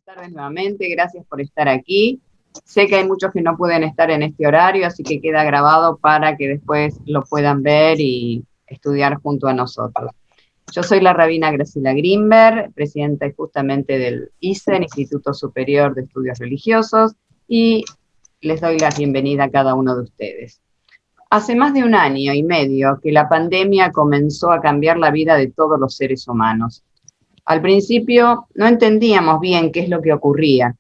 tardes nuevamente, gracias por estar aquí. Sé que hay muchos que no pueden estar en este horario, así que queda grabado para que después lo puedan ver y estudiar junto a nosotros. Yo soy la rabina Graciela Grimberg, presidenta justamente del ISEN, Instituto Superior de Estudios Religiosos, y les doy la bienvenida a cada uno de ustedes. Hace más de 1 año y medio que la pandemia comenzó a cambiar la vida de todos los seres humanos. Al principio no entendíamos bien qué es lo que ocurría.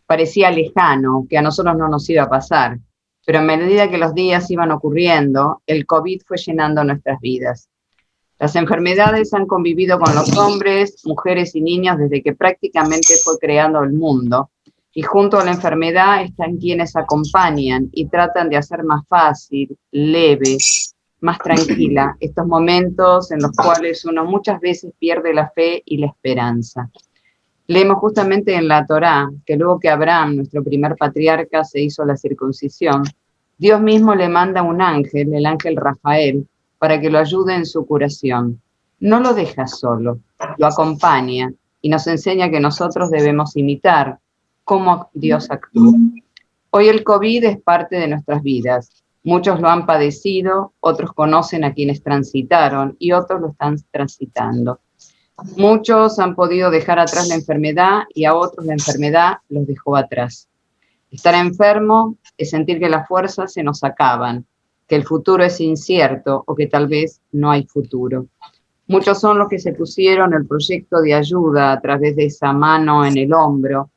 Parecía lejano, que a nosotros no nos iba a pasar, pero a medida que los días iban ocurriendo, el COVID fue llenando nuestras vidas. Las enfermedades han convivido con los hombres, mujeres y niños desde que prácticamente fue creado el mundo, y junto a la enfermedad están quienes acompañan y tratan de hacer más fácil, leve, más tranquila estos momentos en los cuales uno muchas veces pierde la fe y la esperanza. Leemos justamente en la Torá que luego que Abraham, nuestro primer patriarca, se hizo la circuncisión, Dios mismo le manda un ángel, el ángel Rafael, para que lo ayude en su curación. No lo deja solo, lo acompaña y nos enseña que nosotros debemos imitar cómo Dios actúa. Hoy el COVID es parte de nuestras vidas. Muchos lo han padecido, otros conocen a quienes transitaron y otros lo están transitando. Muchos han podido dejar atrás la enfermedad y a otros la enfermedad los dejó atrás. Estar enfermo es sentir que las fuerzas se nos acaban, que el futuro es incierto o que tal vez no hay futuro. Muchos son los que se pusieron el proyecto de ayuda a través de esa mano en el hombro,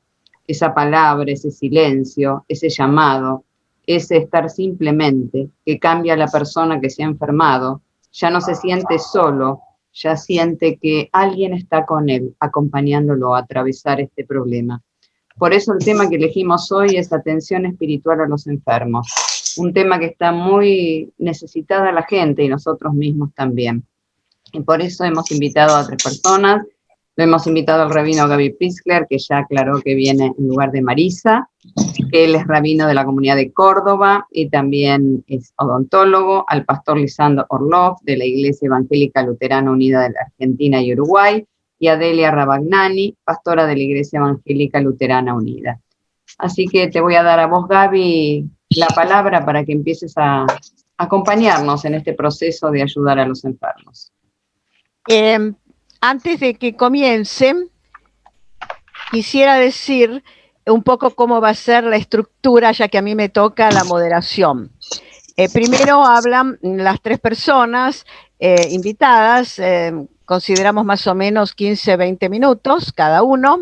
esa palabra, ese silencio, ese llamado, ese estar simplemente, que cambia a la persona que se ha enfermado, ya no se siente solo, ya siente que alguien está con él, acompañándolo a atravesar este problema. Por eso el tema que elegimos hoy es atención espiritual a los enfermos, un tema que está muy necesitada la gente y nosotros mismos también. Y por eso hemos invitado a 3 personas. Lo hemos invitado al rabino Gaby Piskler, que ya aclaró que viene en lugar de Marisa, que él es rabino de la comunidad de Córdoba y también es odontólogo, al pastor Lisandro Orlov, de la Iglesia Evangélica Luterana Unida de la Argentina y Uruguay, y a Delia Rabagnani, pastora de la Iglesia Evangélica Luterana Unida. Así que te voy a dar a vos, Gaby, la palabra para que empieces a acompañarnos en este proceso de ayudar a los enfermos. Antes de que comiencen, quisiera decir un poco cómo va a ser la estructura, ya que a mí me toca la moderación. Primero hablan las 3 personas invitadas, consideramos más o menos 15-20 minutos cada uno.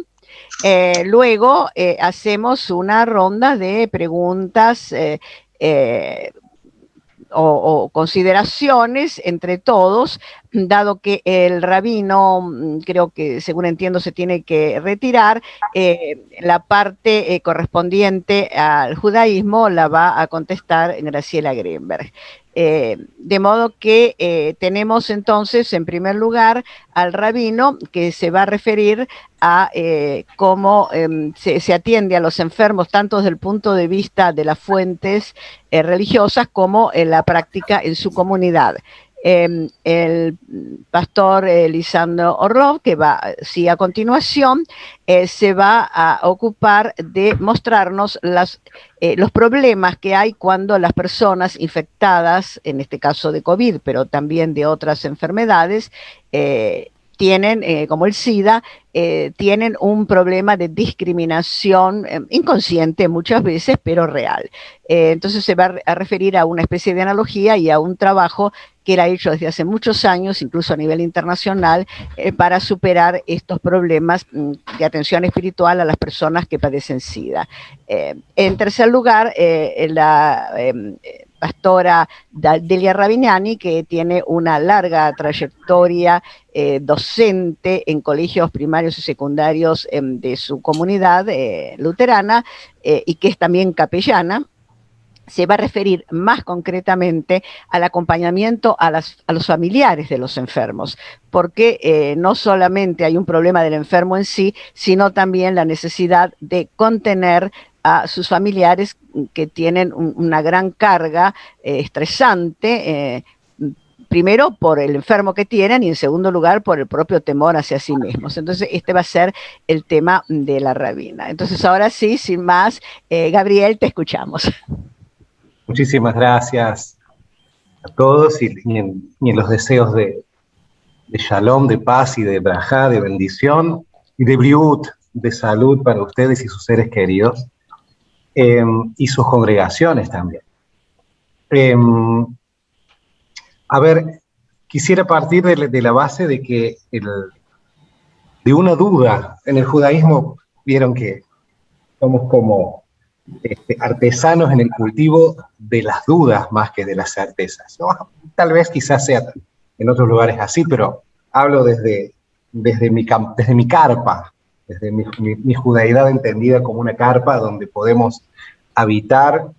Luego hacemos una ronda de preguntas o consideraciones entre todos, dado que el rabino, creo que según entiendo se tiene que retirar, la parte correspondiente al judaísmo la va a contestar Graciela Grimberg. De modo que tenemos entonces en primer lugar al rabino que se va a referir a cómo se atiende a los enfermos tanto desde el punto de vista de las fuentes religiosas como en la práctica en su comunidad. El pastor Lisandro Orlov, que va, sí, a continuación, se va a ocupar de mostrarnos los problemas que hay cuando las personas infectadas, en este caso de COVID, pero también de otras enfermedades, tienen, como el SIDA, tienen un problema de discriminación inconsciente muchas veces, pero real. Entonces se va a referir a una especie de analogía y a un trabajo que él ha hecho desde hace muchos años, incluso a nivel internacional, para superar estos problemas de atención espiritual a las personas que padecen SIDA. En tercer lugar, la pastora Delia Rabagnani, que tiene una larga trayectoria docente en colegios primarios y secundarios de su comunidad luterana y que es también capellana. Se va a referir más concretamente al acompañamiento a los familiares de los enfermos, porque no solamente hay un problema del enfermo en sí, sino también la necesidad de contener a sus familiares que tienen una gran carga estresante, primero por el enfermo que tienen y en segundo lugar por el propio temor hacia sí mismos. Entonces este va a ser el tema de la rabina. Entonces ahora sí, sin más, Gabriel, te escuchamos. Muchísimas gracias a todos y en los deseos de shalom, de paz y de brajá, de bendición y de briut, de salud para ustedes y sus seres queridos y sus congregaciones también. A ver, quisiera partir de la base de que de una duda. En el judaísmo vieron que somos como artesanos en el cultivo de las dudas más que de las certezas, ¿no? Tal vez quizás sea en otros lugares así, pero hablo desde mi carpa, desde mi judaidad entendida como una carpa donde podemos habitar.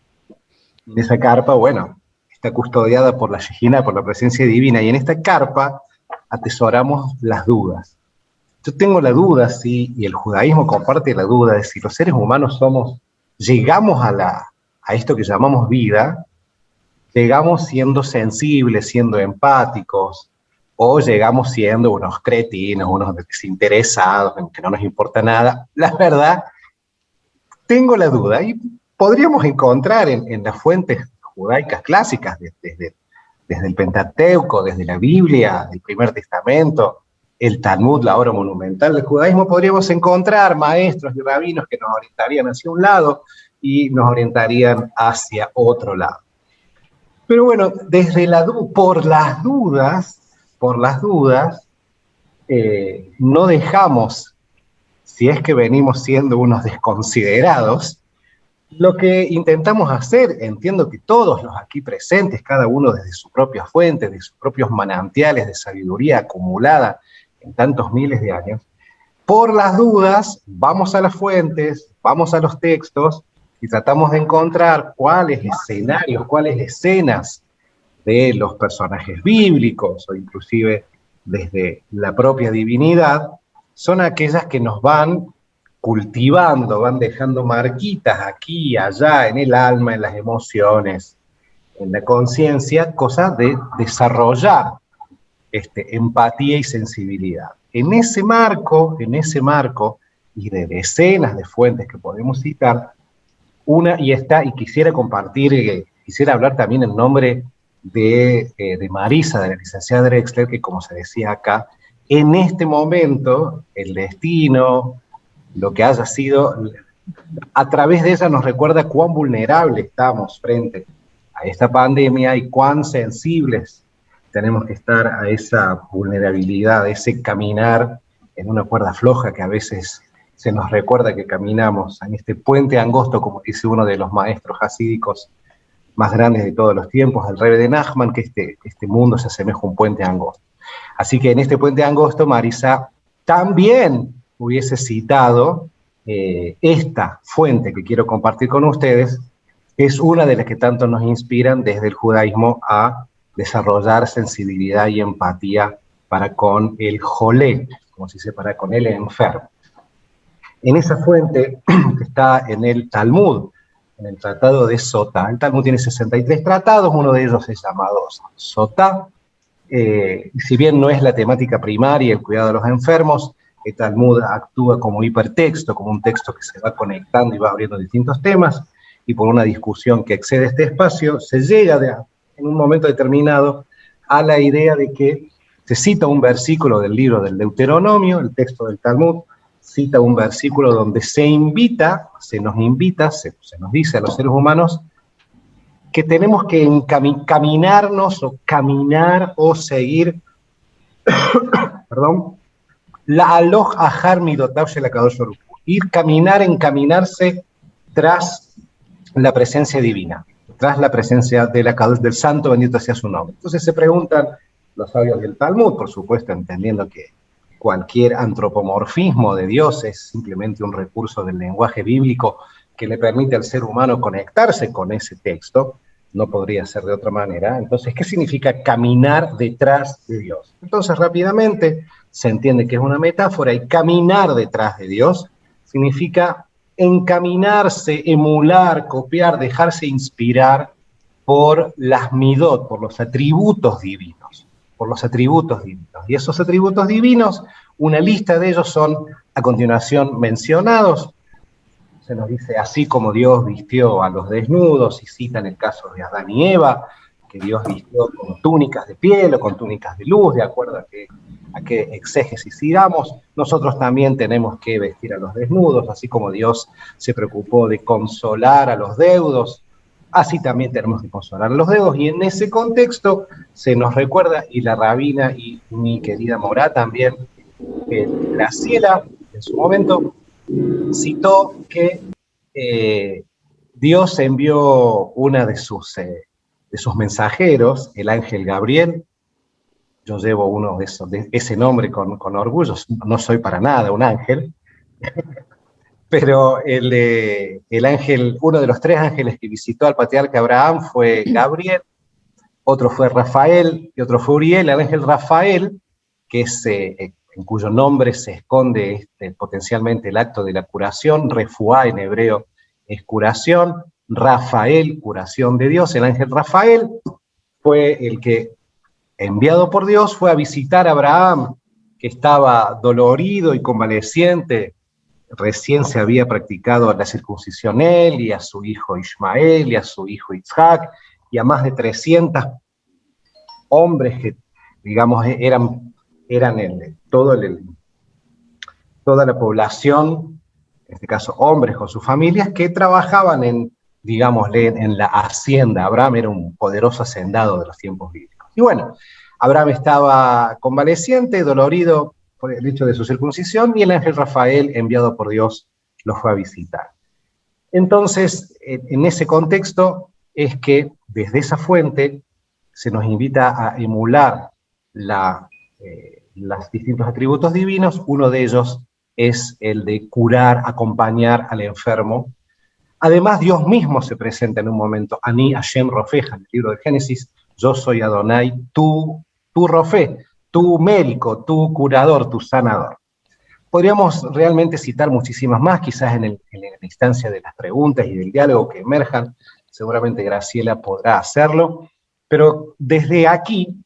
En esa carpa, bueno, está custodiada por la Shejina, por la presencia divina, y en esta carpa atesoramos las dudas. Yo tengo la duda, sí, y el judaísmo comparte la duda de si los seres humanos llegamos a esto que llamamos vida, llegamos siendo sensibles, siendo empáticos, o llegamos siendo unos cretinos, unos desinteresados, en que no nos importa nada. La verdad, tengo la duda, y podríamos encontrar en las fuentes judaicas clásicas, desde el Pentateuco, desde la Biblia, el Primer Testamento, el Talmud, la obra monumental del judaísmo, podríamos encontrar maestros y rabinos que nos orientarían hacia un lado y nos orientarían hacia otro lado. Pero bueno, por las dudas, no dejamos, si es que venimos siendo unos desconsiderados, lo que intentamos hacer. Entiendo que todos los aquí presentes, cada uno desde su propia fuente, de sus propios manantiales de sabiduría acumulada en tantos miles de años, por las dudas vamos a las fuentes, vamos a los textos y tratamos de encontrar cuáles escenarios, cuáles escenas de los personajes bíblicos o inclusive desde la propia divinidad son aquellas que nos van cultivando, van dejando marquitas aquí y allá en el alma, en las emociones, en la conciencia, cosa de desarrollar empatía y sensibilidad. En ese marco, y de decenas de fuentes que podemos citar, y quisiera compartir, quisiera hablar también en nombre de Marisa, de la licenciada Drexler, que como se decía acá, en este momento, el destino, lo que haya sido, a través de ella nos recuerda cuán vulnerables estamos frente a esta pandemia y cuán sensibles tenemos que estar a esa vulnerabilidad, a ese caminar en una cuerda floja que a veces se nos recuerda que caminamos en este puente angosto, como dice uno de los maestros hasídicos más grandes de todos los tiempos, el Rebbe de Nachman, que este mundo se asemeja a un puente angosto. Así que en este puente angosto, Marisa también hubiese citado esta fuente que quiero compartir con ustedes, que es una de las que tanto nos inspiran desde el judaísmo a desarrollar sensibilidad y empatía para con el jolé, como se dice, para con el enfermo. En esa fuente que está en el Talmud, en el Tratado de Sotá, el Talmud tiene 63 tratados, uno de ellos es llamado Sotá. Si bien no es la temática primaria, el cuidado de los enfermos, el Talmud actúa como hipertexto, como un texto que se va conectando y va abriendo distintos temas, y por una discusión que excede este espacio, se llega en un momento determinado a la idea de que se cita un versículo del libro del Deuteronomio, el texto del Talmud, cita un versículo donde se nos dice a los seres humanos que tenemos que caminarnos o caminar o seguir, perdón, la aloj ahar midotav shel HaKadosh Baruj Hu, encaminarse tras la presencia divina, tras la presencia del HaKadosh, del Santo, bendito sea su nombre. Entonces se preguntan los sabios del Talmud, por supuesto entendiendo que cualquier antropomorfismo de Dios es simplemente un recurso del lenguaje bíblico que le permite al ser humano conectarse con ese texto, no podría ser de otra manera. Entonces, ¿qué significa caminar detrás de Dios? Entonces, rápidamente se entiende que es una metáfora, y caminar detrás de Dios significa encaminarse, emular, copiar, dejarse inspirar por las midot, por los atributos divinos, por los atributos divinos. Y esos atributos divinos, una lista de ellos son a continuación mencionados. Se nos dice, así como Dios vistió a los desnudos, y citan el caso de Adán y Eva, que Dios vistió con túnicas de piel o con túnicas de luz, de acuerdo a qué exégesis sigamos. Nosotros también tenemos que vestir a los desnudos, así como Dios se preocupó de consolar a los deudos, así también tenemos que consolar a los deudos. Y en ese contexto se nos recuerda, y la rabina y mi querida Morá también, Graciela, en su momento, citó que Dios envió una de sus mensajeros, el ángel Gabriel. Yo llevo uno de ese nombre con orgullo, no soy para nada un ángel, pero el ángel, uno de los 3 ángeles que visitó al patriarca Abraham fue Gabriel, otro fue Rafael y otro fue Uriel. El ángel Rafael, que es en cuyo nombre se esconde potencialmente el acto de la curación. Refuá en hebreo es curación, Rafael, curación de Dios. El ángel Rafael fue el que, enviado por Dios, fue a visitar a Abraham, que estaba dolorido y convaleciente. Recién se había practicado la circuncisión él, y a su hijo Ismael, y a su hijo Isaac, y a más de 300 hombres que, digamos, eran toda la población, en este caso hombres con sus familias, que trabajaban en la hacienda. Abraham era un poderoso hacendado de los tiempos bíblicos. Y bueno, Abraham estaba convaleciente, dolorido por el hecho de su circuncisión, y el ángel Rafael, enviado por Dios, lo fue a visitar. Entonces, en ese contexto es que desde esa fuente se nos invita a emular los distintos atributos divinos. Uno de ellos es el de curar, acompañar al enfermo. Además, Dios mismo se presenta en un momento, Ani Hashem Rofeja, en el libro de Génesis, yo soy Adonai, tu Rofé, tu médico, tu curador, tu sanador. Podríamos realmente citar muchísimas más, quizás en la instancia de las preguntas y del diálogo que emerjan. Seguramente Graciela podrá hacerlo, pero desde aquí,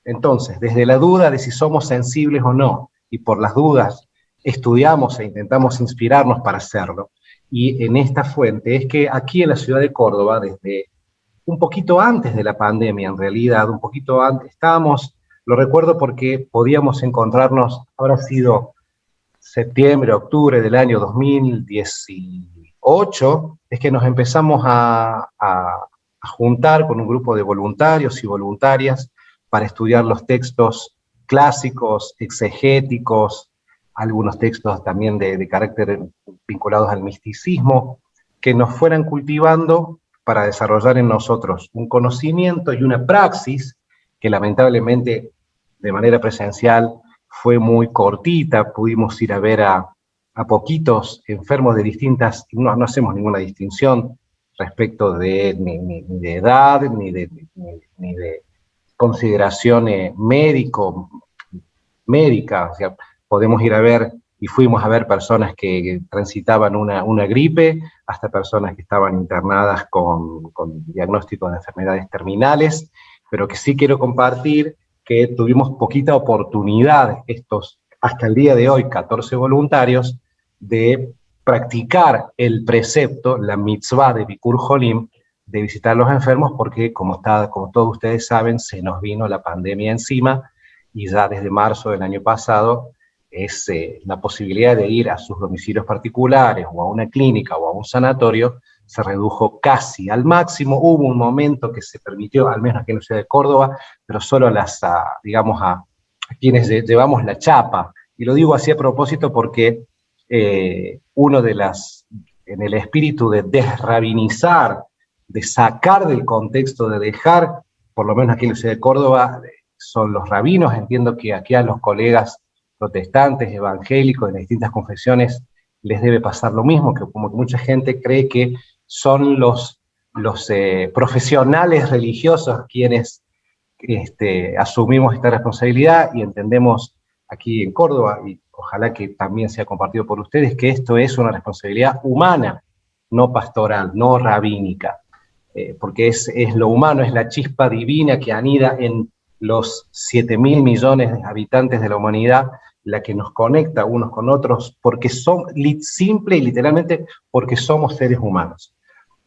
entonces, desde la duda de si somos sensibles o no, y por las dudas estudiamos e intentamos inspirarnos para hacerlo, y en esta fuente es que aquí en la ciudad de Córdoba, desde un poquito antes de la pandemia, en realidad, un poquito antes, estábamos, lo recuerdo porque podíamos encontrarnos, habrá sido septiembre, octubre del año 2018, es que nos empezamos a juntar con un grupo de voluntarios y voluntarias para estudiar los textos clásicos, exegéticos, algunos textos también de carácter vinculados al misticismo, que nos fueran cultivando para desarrollar en nosotros un conocimiento y una praxis que lamentablemente de manera presencial fue muy cortita. Pudimos ir a ver a poquitos enfermos de distintas, no hacemos ninguna distinción respecto de ni de edad, ni de consideración médica. O sea, podemos ir a ver, y fuimos a ver personas que transitaban una gripe, hasta personas que estaban internadas con diagnóstico de enfermedades terminales, pero que sí quiero compartir que tuvimos poquita oportunidad, hasta el día de hoy, 14 voluntarios, de practicar el precepto, la mitzvah de Bikur Jolim, de visitar a los enfermos, porque como todos ustedes saben, se nos vino la pandemia encima, y ya desde marzo del año pasado es la posibilidad de ir a sus domicilios particulares, o a una clínica, o a un sanatorio, se redujo casi al máximo. Hubo un momento que se permitió, al menos aquí en la ciudad de Córdoba, pero solo a quienes llevamos la chapa. Y lo digo así a propósito porque en el espíritu de desrabinizar, de sacar del contexto, de dejar, por lo menos aquí en la ciudad de Córdoba, son los rabinos. Entiendo que aquí a los colegas protestantes, evangélicos, de las distintas confesiones, les debe pasar lo mismo, que como que mucha gente cree que son los profesionales religiosos quienes asumimos esta responsabilidad, y entendemos aquí en Córdoba, y ojalá que también sea compartido por ustedes, que esto es una responsabilidad humana, no pastoral, no rabínica. porque es lo humano, es la chispa divina que anida en los 7.000 millones de habitantes de la humanidad, la que nos conecta unos con otros, porque son, simple y literalmente, porque somos seres humanos.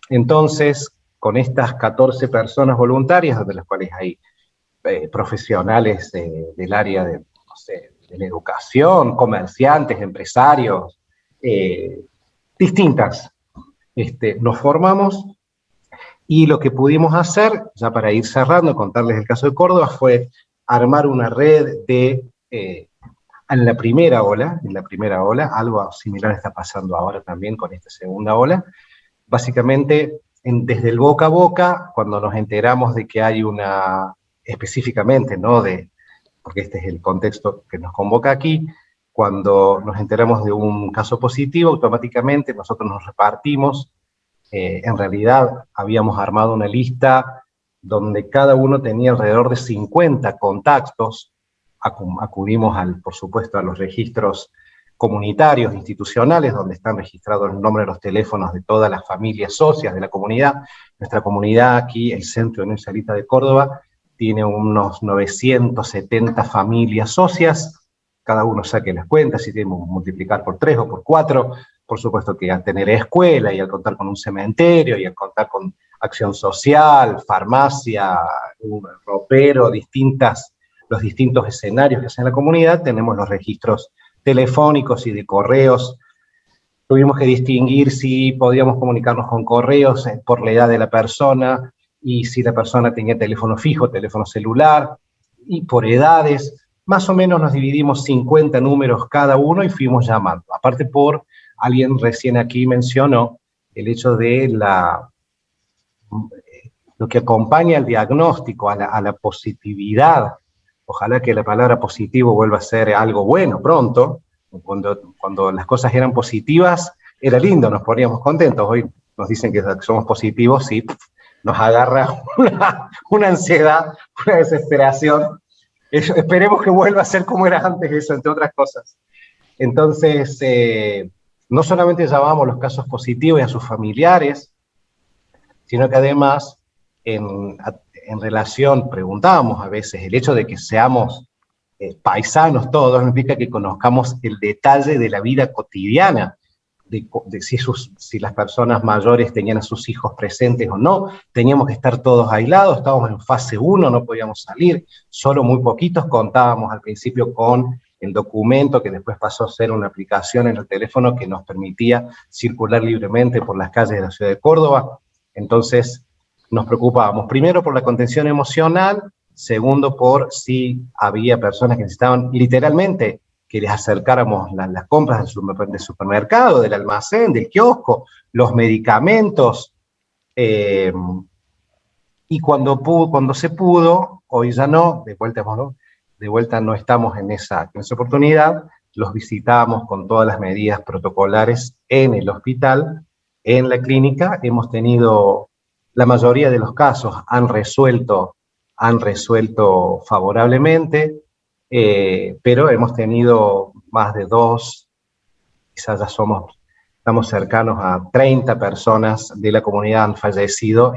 Entonces, con estas 14 personas voluntarias, de las cuales hay profesionales del área de, no sé, de la educación, comerciantes, empresarios, distintas, nos formamos. Y lo que pudimos hacer, ya para ir cerrando, contarles el caso de Córdoba, fue armar una red en la primera ola, algo similar está pasando ahora también con esta segunda ola. Básicamente, desde el boca a boca, cuando nos enteramos de que hay específicamente, ¿no? Porque este es el contexto que nos convoca aquí, cuando nos enteramos de un caso positivo, automáticamente nosotros nos repartimos. En realidad habíamos armado una lista donde cada uno tenía alrededor de 50 contactos. Acudimos, por supuesto, a los registros comunitarios, institucionales, donde están registrados el nombre de los teléfonos de todas las familias socias de la comunidad. Nuestra comunidad aquí, el Centro de Unión Israelita de Córdoba, tiene unos 970 familias socias. Cada uno saque las cuentas, si tiene que multiplicar por 3 o por 4. Por supuesto que al tener escuela y al contar con un cementerio y al contar con acción social, farmacia, un ropero, los distintos escenarios que hacen la comunidad, tenemos los registros telefónicos y de correos. Tuvimos que distinguir si podíamos comunicarnos con correos por la edad de la persona y si la persona tenía teléfono fijo, teléfono celular, y por edades. Más o menos nos dividimos 50 números cada uno y fuimos llamando. Aparte alguien recién aquí mencionó el hecho de lo que acompaña al diagnóstico, a la positividad. Ojalá que la palabra positivo vuelva a ser algo bueno pronto. Cuando las cosas eran positivas, era lindo, nos poníamos contentos. Hoy nos dicen que somos positivos y nos agarra una ansiedad, una desesperación. Esperemos que vuelva a ser como era antes eso, entre otras cosas. Entonces, no solamente llamamos los casos positivos y a sus familiares, sino que además, en relación, preguntábamos a veces, el hecho de que seamos paisanos todos, no implica que conozcamos el detalle de la vida cotidiana, de si las personas mayores tenían a sus hijos presentes o no. Teníamos que estar todos aislados, estábamos en fase 1, no podíamos salir, solo muy poquitos contábamos al principio con el documento que después pasó a ser una aplicación en el teléfono que nos permitía circular libremente por las calles de la ciudad de Córdoba. Entonces nos preocupábamos primero por la contención emocional, segundo por si había personas que necesitaban literalmente que les acercáramos las compras del supermercado, del almacén, del kiosco, los medicamentos, y cuando se pudo, hoy ya no, de vuelta no estamos en esa oportunidad, los visitamos con todas las medidas protocolares en el hospital, en la clínica. Hemos tenido, la mayoría de los casos han resuelto favorablemente, pero hemos tenido más de 2, quizás ya estamos cercanos a 30 personas de la comunidad han fallecido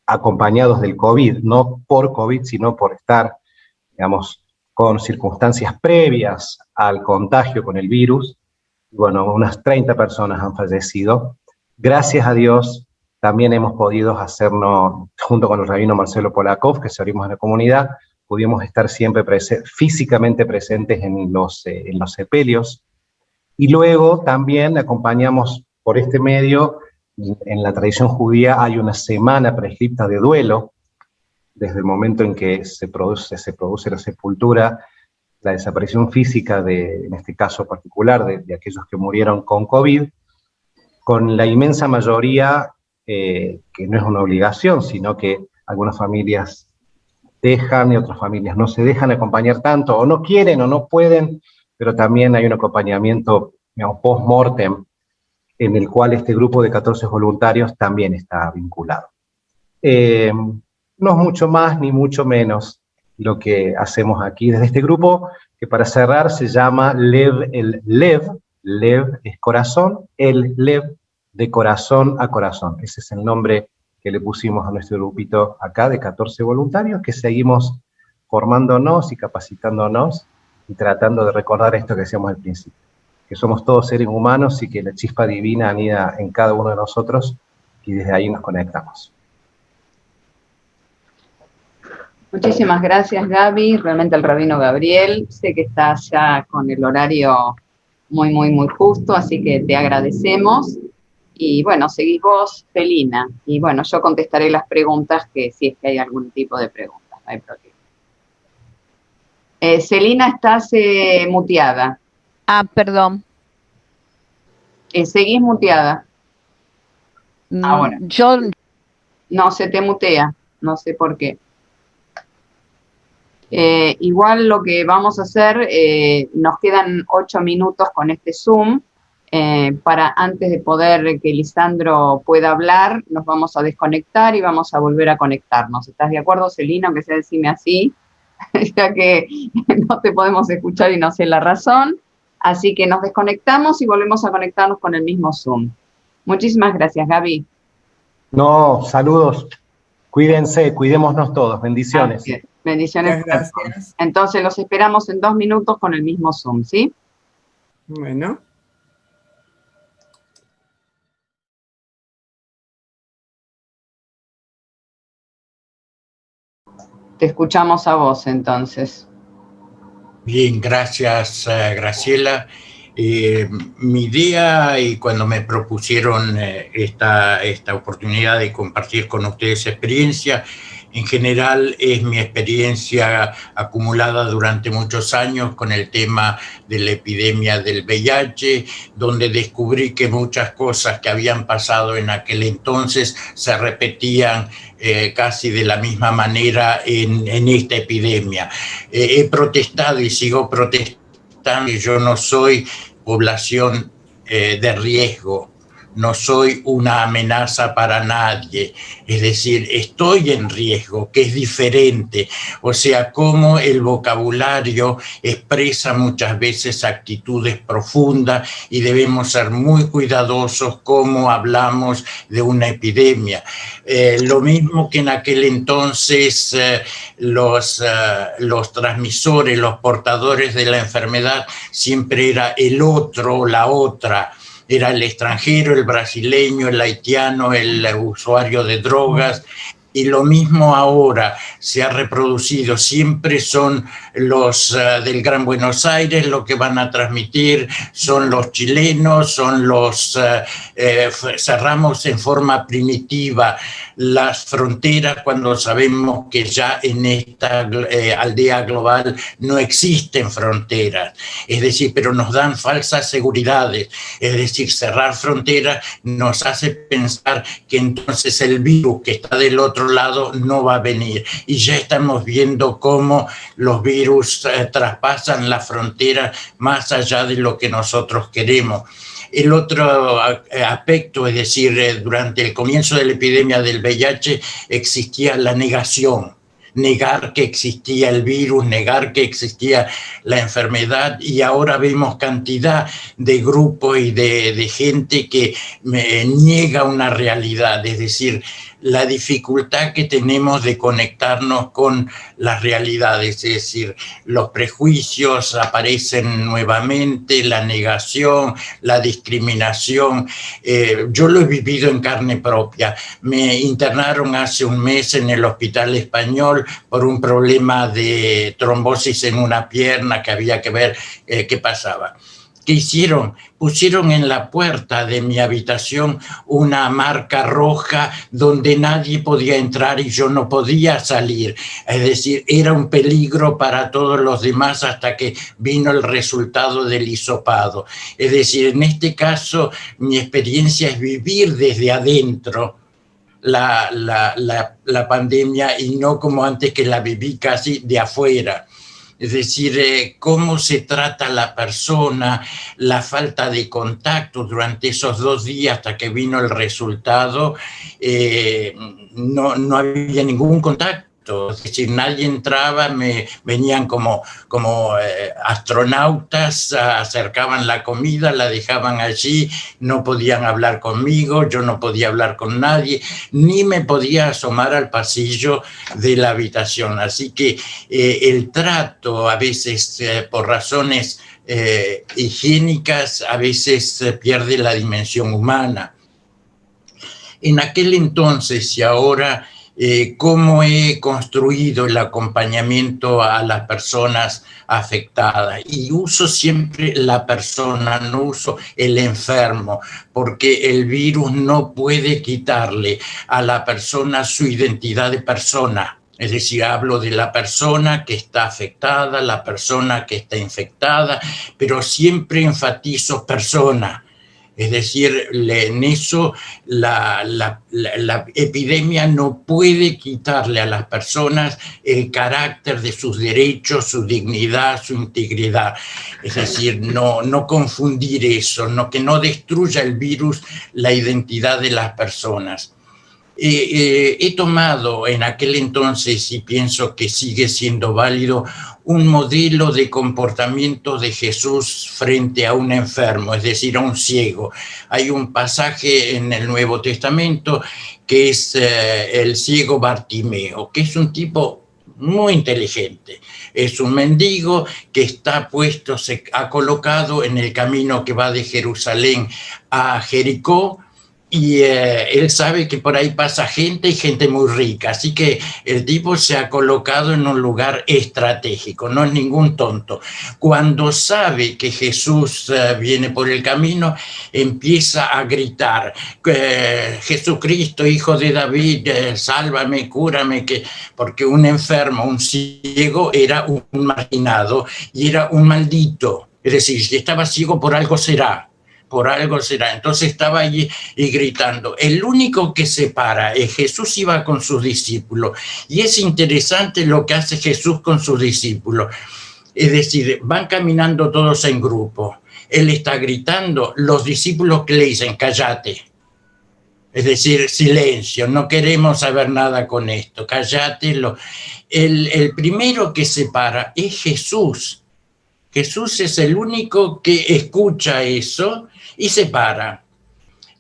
acompañados del COVID, no por COVID, sino por estar, digamos, con circunstancias previas al contagio con el virus. Bueno, unas 30 personas han fallecido. Gracias a Dios, también hemos podido hacernos, junto con el rabino Marcelo Polakov, que servimos en la comunidad, pudimos estar siempre físicamente presentes en los sepelios. Y luego también acompañamos por este medio. En la tradición judía hay una semana prescripta de duelo, desde el momento en que se produce la sepultura, la desaparición física en este caso particular, de aquellos que murieron con COVID, con la inmensa mayoría, que no es una obligación, sino que algunas familias dejan y otras familias no se dejan acompañar tanto, o no quieren o no pueden, pero también hay un acompañamiento, digamos, post-mortem, en el cual este grupo de 14 voluntarios también está vinculado. No es mucho más ni mucho menos lo que hacemos aquí desde este grupo, que para cerrar se llama Lev, Lev es corazón, el Lev de corazón a corazón. Ese es el nombre que le pusimos a nuestro grupito acá de 14 voluntarios que seguimos formándonos y capacitándonos y tratando de recordar esto que decíamos al principio, que somos todos seres humanos y que la chispa divina anida en cada uno de nosotros y desde ahí nos conectamos. Muchísimas gracias, Gaby. Realmente el rabino Gabriel, sé que está ya con el horario muy, muy, muy justo, así que te agradecemos. Y bueno, seguís vos, Celina. Y bueno, yo contestaré las preguntas, que si es que hay algún tipo de preguntas, no hay problema. Celina, estás muteada. Ah, perdón. Seguís muteada. Ahora. Yo... No, se te mutea, no sé por qué. Igual lo que vamos a hacer, nos quedan 8 minutos con este Zoom, para antes de poder que Lisandro pueda hablar, nos vamos a desconectar y vamos a volver a conectarnos. ¿Estás de acuerdo, Celina? Aunque sea decime así, ya que no te podemos escuchar y no sé la razón. Así que nos desconectamos y volvemos a conectarnos con el mismo Zoom. Muchísimas gracias, Gaby. No, saludos. Cuídense, cuidémonos todos. Bendiciones. Bendiciones. Gracias. Entonces los esperamos en 2 minutos con el mismo Zoom, ¿sí? Bueno. Te escuchamos a vos, entonces. Bien, gracias, Graciela. Mi idea, y cuando me propusieron esta oportunidad de compartir con ustedes experiencia, en general es mi experiencia acumulada durante muchos años con el tema de la epidemia del VIH, donde descubrí que muchas cosas que habían pasado en aquel entonces se repetían casi de la misma manera en esta epidemia. He protestado y sigo protestando que yo no soy población de riesgo, no soy una amenaza para nadie, es decir, estoy en riesgo, que es diferente, o sea, cómo el vocabulario expresa muchas veces actitudes profundas y debemos ser muy cuidadosos cómo hablamos de una epidemia. Lo mismo que en aquel entonces los transmisores, los portadores de la enfermedad siempre era el otro, la otra. Era el extranjero, el brasileño, el haitiano, el usuario de drogas. Y lo mismo ahora se ha reproducido. Siempre son los del Gran Buenos Aires los que van a transmitir, son los chilenos, son los... cerramos en forma primitiva las fronteras cuando sabemos que ya en esta aldea global no existen fronteras. Es decir, pero nos dan falsas seguridades. Es decir, cerrar fronteras nos hace pensar que entonces el virus que está del otro lado no va a venir. Y ya estamos viendo cómo los virus traspasan la frontera más allá de lo que nosotros queremos. El otro aspecto, es decir, durante el comienzo de la epidemia del VIH existía la negación. Negar que existía el virus, negar que existía la enfermedad, y ahora vemos cantidad de grupos y de gente que niega una realidad, es decir, la dificultad que tenemos de conectarnos con las realidades, es decir, los prejuicios aparecen nuevamente, la negación, la discriminación. Yo lo he vivido en carne propia. Me internaron hace un mes en el Hospital Español por un problema de trombosis en una pierna que había que ver qué pasaba. ¿Qué hicieron? Pusieron en la puerta de mi habitación una marca roja donde nadie podía entrar y yo no podía salir. Es decir, era un peligro para todos los demás hasta que vino el resultado del hisopado. Es decir, en este caso, mi experiencia es vivir desde adentro la pandemia y no como antes, que la viví casi de afuera. Es decir, cómo se trata a la persona, la falta de contacto durante esos 2 días hasta que vino el resultado, no había ningún contacto. trato, es decir, nadie entraba, venían como astronautas, acercaban la comida, la dejaban allí, no podían hablar conmigo, yo no podía hablar con nadie, ni me podía asomar al pasillo de la habitación. Así que el trato, a veces por razones higiénicas, a veces pierde la dimensión humana. En aquel entonces y ahora, cómo he construido el acompañamiento a las personas afectadas. Y uso siempre la persona, no uso el enfermo, porque el virus no puede quitarle a la persona su identidad de persona. Es decir, hablo de la persona que está afectada, la persona que está infectada, pero siempre enfatizo persona. Es decir, en eso la epidemia no puede quitarle a las personas el carácter de sus derechos, su dignidad, su integridad. Es decir, no confundir eso, que no destruya el virus la identidad de las personas. He tomado en aquel entonces, y pienso que sigue siendo válido, un modelo de comportamiento de Jesús frente a un enfermo, es decir, a un ciego. Hay un pasaje en el Nuevo Testamento que es el ciego Bartimeo, que es un tipo muy inteligente. Es un mendigo que está puesto, se ha colocado en el camino que va de Jerusalén a Jericó, y él sabe que por ahí pasa gente y gente muy rica, así que el tipo se ha colocado en un lugar estratégico, no es ningún tonto. Cuando sabe que Jesús viene por el camino, empieza a gritar: Jesucristo, hijo de David, sálvame, cúrame, porque un enfermo, un ciego, era un marginado y era un maldito. Es decir, si estaba ciego, por algo será. Por algo será. Entonces estaba allí y gritando. El único que se para es Jesús. Iba con sus discípulos, y es interesante lo que hace Jesús con sus discípulos. Es decir, van caminando todos en grupo, él está gritando, los discípulos que le dicen: cállate. Es decir, silencio, no queremos saber nada con esto, cállate. El primero que se para es Jesús. Jesús es el único que escucha eso y se para.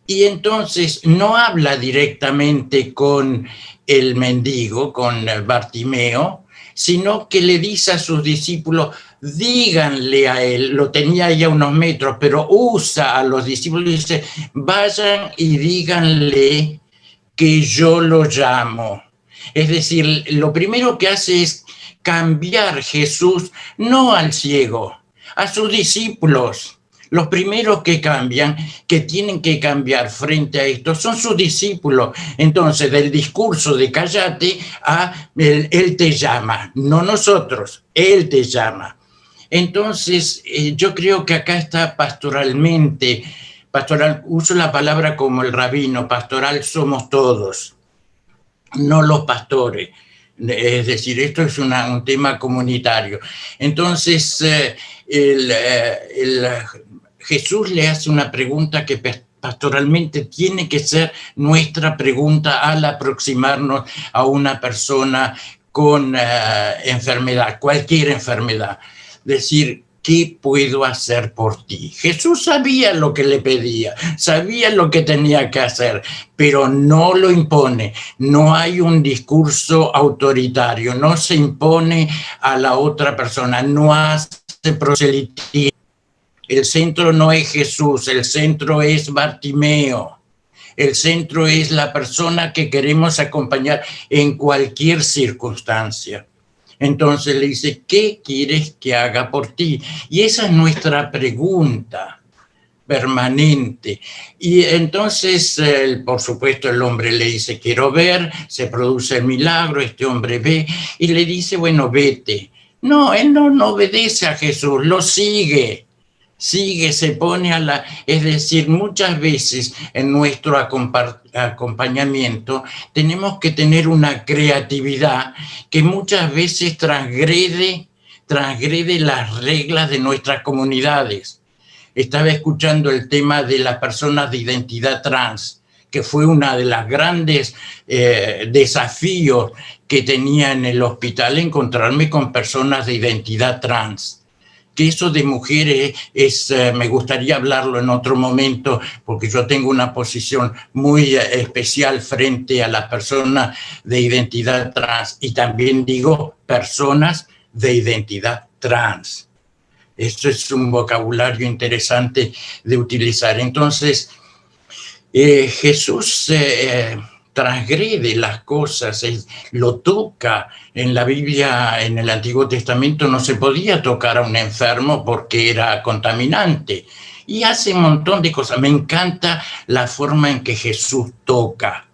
Y entonces no habla directamente con el mendigo, con Bartimeo, sino que le dice a sus discípulos: díganle a él. Lo tenía ya a unos metros, pero usa a los discípulos y dice: vayan y díganle que yo lo llamo. Es decir, lo primero que hace es cambiar Jesús, no al ciego, a sus discípulos. Los primeros que cambian, que tienen que cambiar frente a esto, son sus discípulos. Entonces, del discurso de cállate a él te llama, no nosotros, él te llama. Entonces, yo creo que acá está pastoralmente, uso la palabra como el rabino, pastoral somos todos, no los pastores. Es decir, esto es un tema comunitario. Entonces, Jesús le hace una pregunta que pastoralmente tiene que ser nuestra pregunta al aproximarnos a una persona con enfermedad, cualquier enfermedad. Decir: ¿qué puedo hacer por ti? Jesús sabía lo que le pedía, sabía lo que tenía que hacer, pero no lo impone. No hay un discurso autoritario, no se impone a la otra persona, no hace proselitismo. El centro no es Jesús, el centro es Bartimeo. El centro es la persona que queremos acompañar en cualquier circunstancia. Entonces le dice: ¿qué quieres que haga por ti? Y esa es nuestra pregunta permanente. Y entonces, por supuesto, el hombre le dice: quiero ver. Se produce el milagro, este hombre ve y le dice: bueno, vete. No, él no obedece a Jesús, lo sigue, se pone es decir, muchas veces en nuestro acompañamiento tenemos que tener una creatividad que muchas veces transgrede las reglas de nuestras comunidades. Estaba escuchando el tema de las personas de identidad trans, que fue una de las grandes desafíos que tenía en el hospital, encontrarme con personas de identidad trans. Que eso de mujeres me gustaría hablarlo en otro momento, porque yo tengo una posición muy especial frente a las personas de identidad trans, y también digo personas de identidad trans. Esto es un vocabulario interesante de utilizar. Entonces, Jesús transgrede las cosas, lo toca. En la Biblia, en el Antiguo Testamento, no se podía tocar a un enfermo porque era contaminante. Y hace un montón de cosas. Me encanta la forma en que Jesús toca.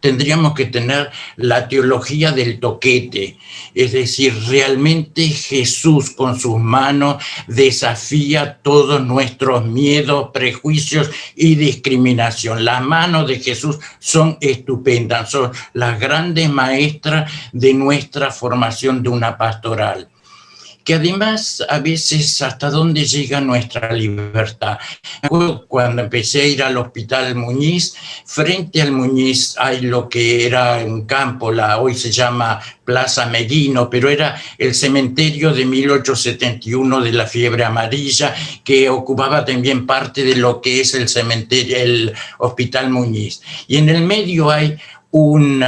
Tendríamos que tener la teología del toquete, es decir, realmente Jesús con sus manos desafía todos nuestros miedos, prejuicios y discriminación. Las manos de Jesús son estupendas, son las grandes maestras de nuestra formación de una pastoral. Que además a veces hasta dónde llega nuestra libertad. Cuando empecé a ir al Hospital Muñiz, frente al Muñiz hay lo que era un campo, hoy se llama Plaza Meguino, pero era el cementerio de 1871 de la fiebre amarilla, que ocupaba también parte de lo que es el cementerio, el Hospital Muñiz. Y en el medio hay un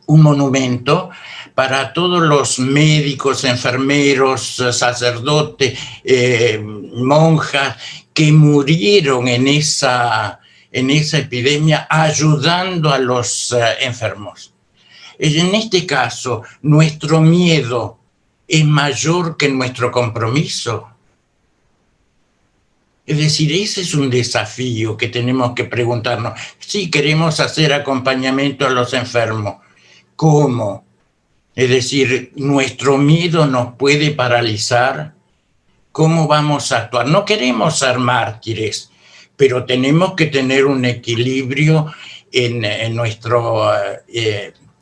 monumento para todos los médicos, enfermeros, sacerdotes, monjas que murieron en esa epidemia ayudando a los enfermos. En este caso, nuestro miedo es mayor que nuestro compromiso. Es decir, ese es un desafío que tenemos que preguntarnos. Si queremos hacer acompañamiento a los enfermos, ¿cómo? Es decir, nuestro miedo nos puede paralizar. ¿Cómo vamos a actuar? No queremos ser mártires, pero tenemos que tener un equilibrio en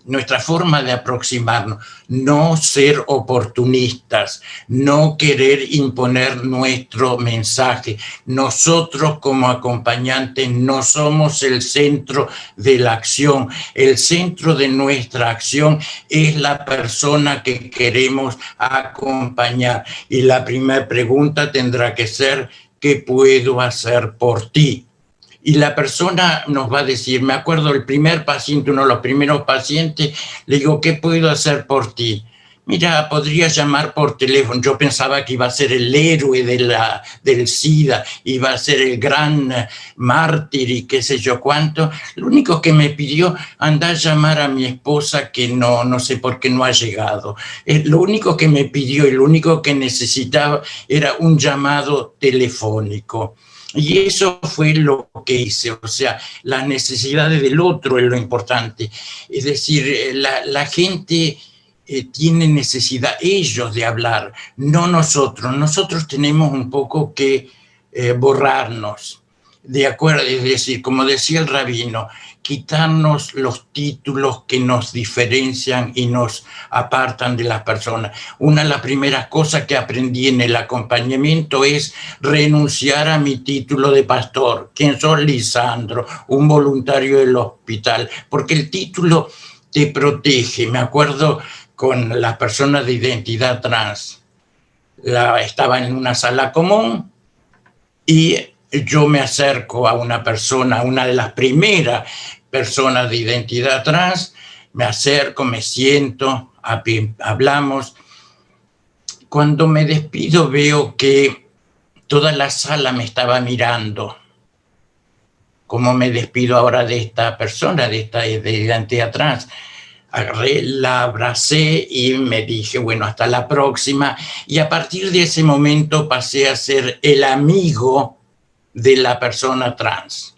nuestra forma de aproximarnos, no ser oportunistas, no querer imponer nuestro mensaje. Nosotros como acompañantes no somos el centro de la acción. El centro de nuestra acción es la persona que queremos acompañar. Y la primera pregunta tendrá que ser, ¿qué puedo hacer por ti? Y la persona nos va a decir, me acuerdo el primer paciente, uno de los primeros pacientes, le digo, ¿qué puedo hacer por ti? Mira, podría llamar por teléfono. Yo pensaba que iba a ser el héroe del SIDA, iba a ser el gran mártir y qué sé yo cuánto. Lo único que me pidió, anda a llamar a mi esposa que no sé por qué no ha llegado. Lo único que me pidió y lo único que necesitaba era un llamado telefónico. Y eso fue lo que hice, o sea, las necesidades del otro es lo importante. Es decir, la gente tiene necesidad ellos de hablar, no nosotros. Nosotros tenemos un poco que borrarnos, de acuerdo, es decir, como decía el rabino, quitarnos los títulos que nos diferencian y nos apartan de las personas. Una de las primeras cosas que aprendí en el acompañamiento es renunciar a mi título de pastor. ¿Quién soy? Lisandro, un voluntario del hospital, porque el título te protege. Me acuerdo con las personas de identidad trans. Estaba en una sala común y yo me acerco a una persona, una de las primeras personas de identidad trans, me acerco, me siento, hablamos. Cuando me despido veo que toda la sala me estaba mirando. ¿Cómo me despido ahora de esta persona, de identidad trans? Agarré, la abracé y me dije, bueno, hasta la próxima. Y a partir de ese momento pasé a ser el amigo de la persona trans.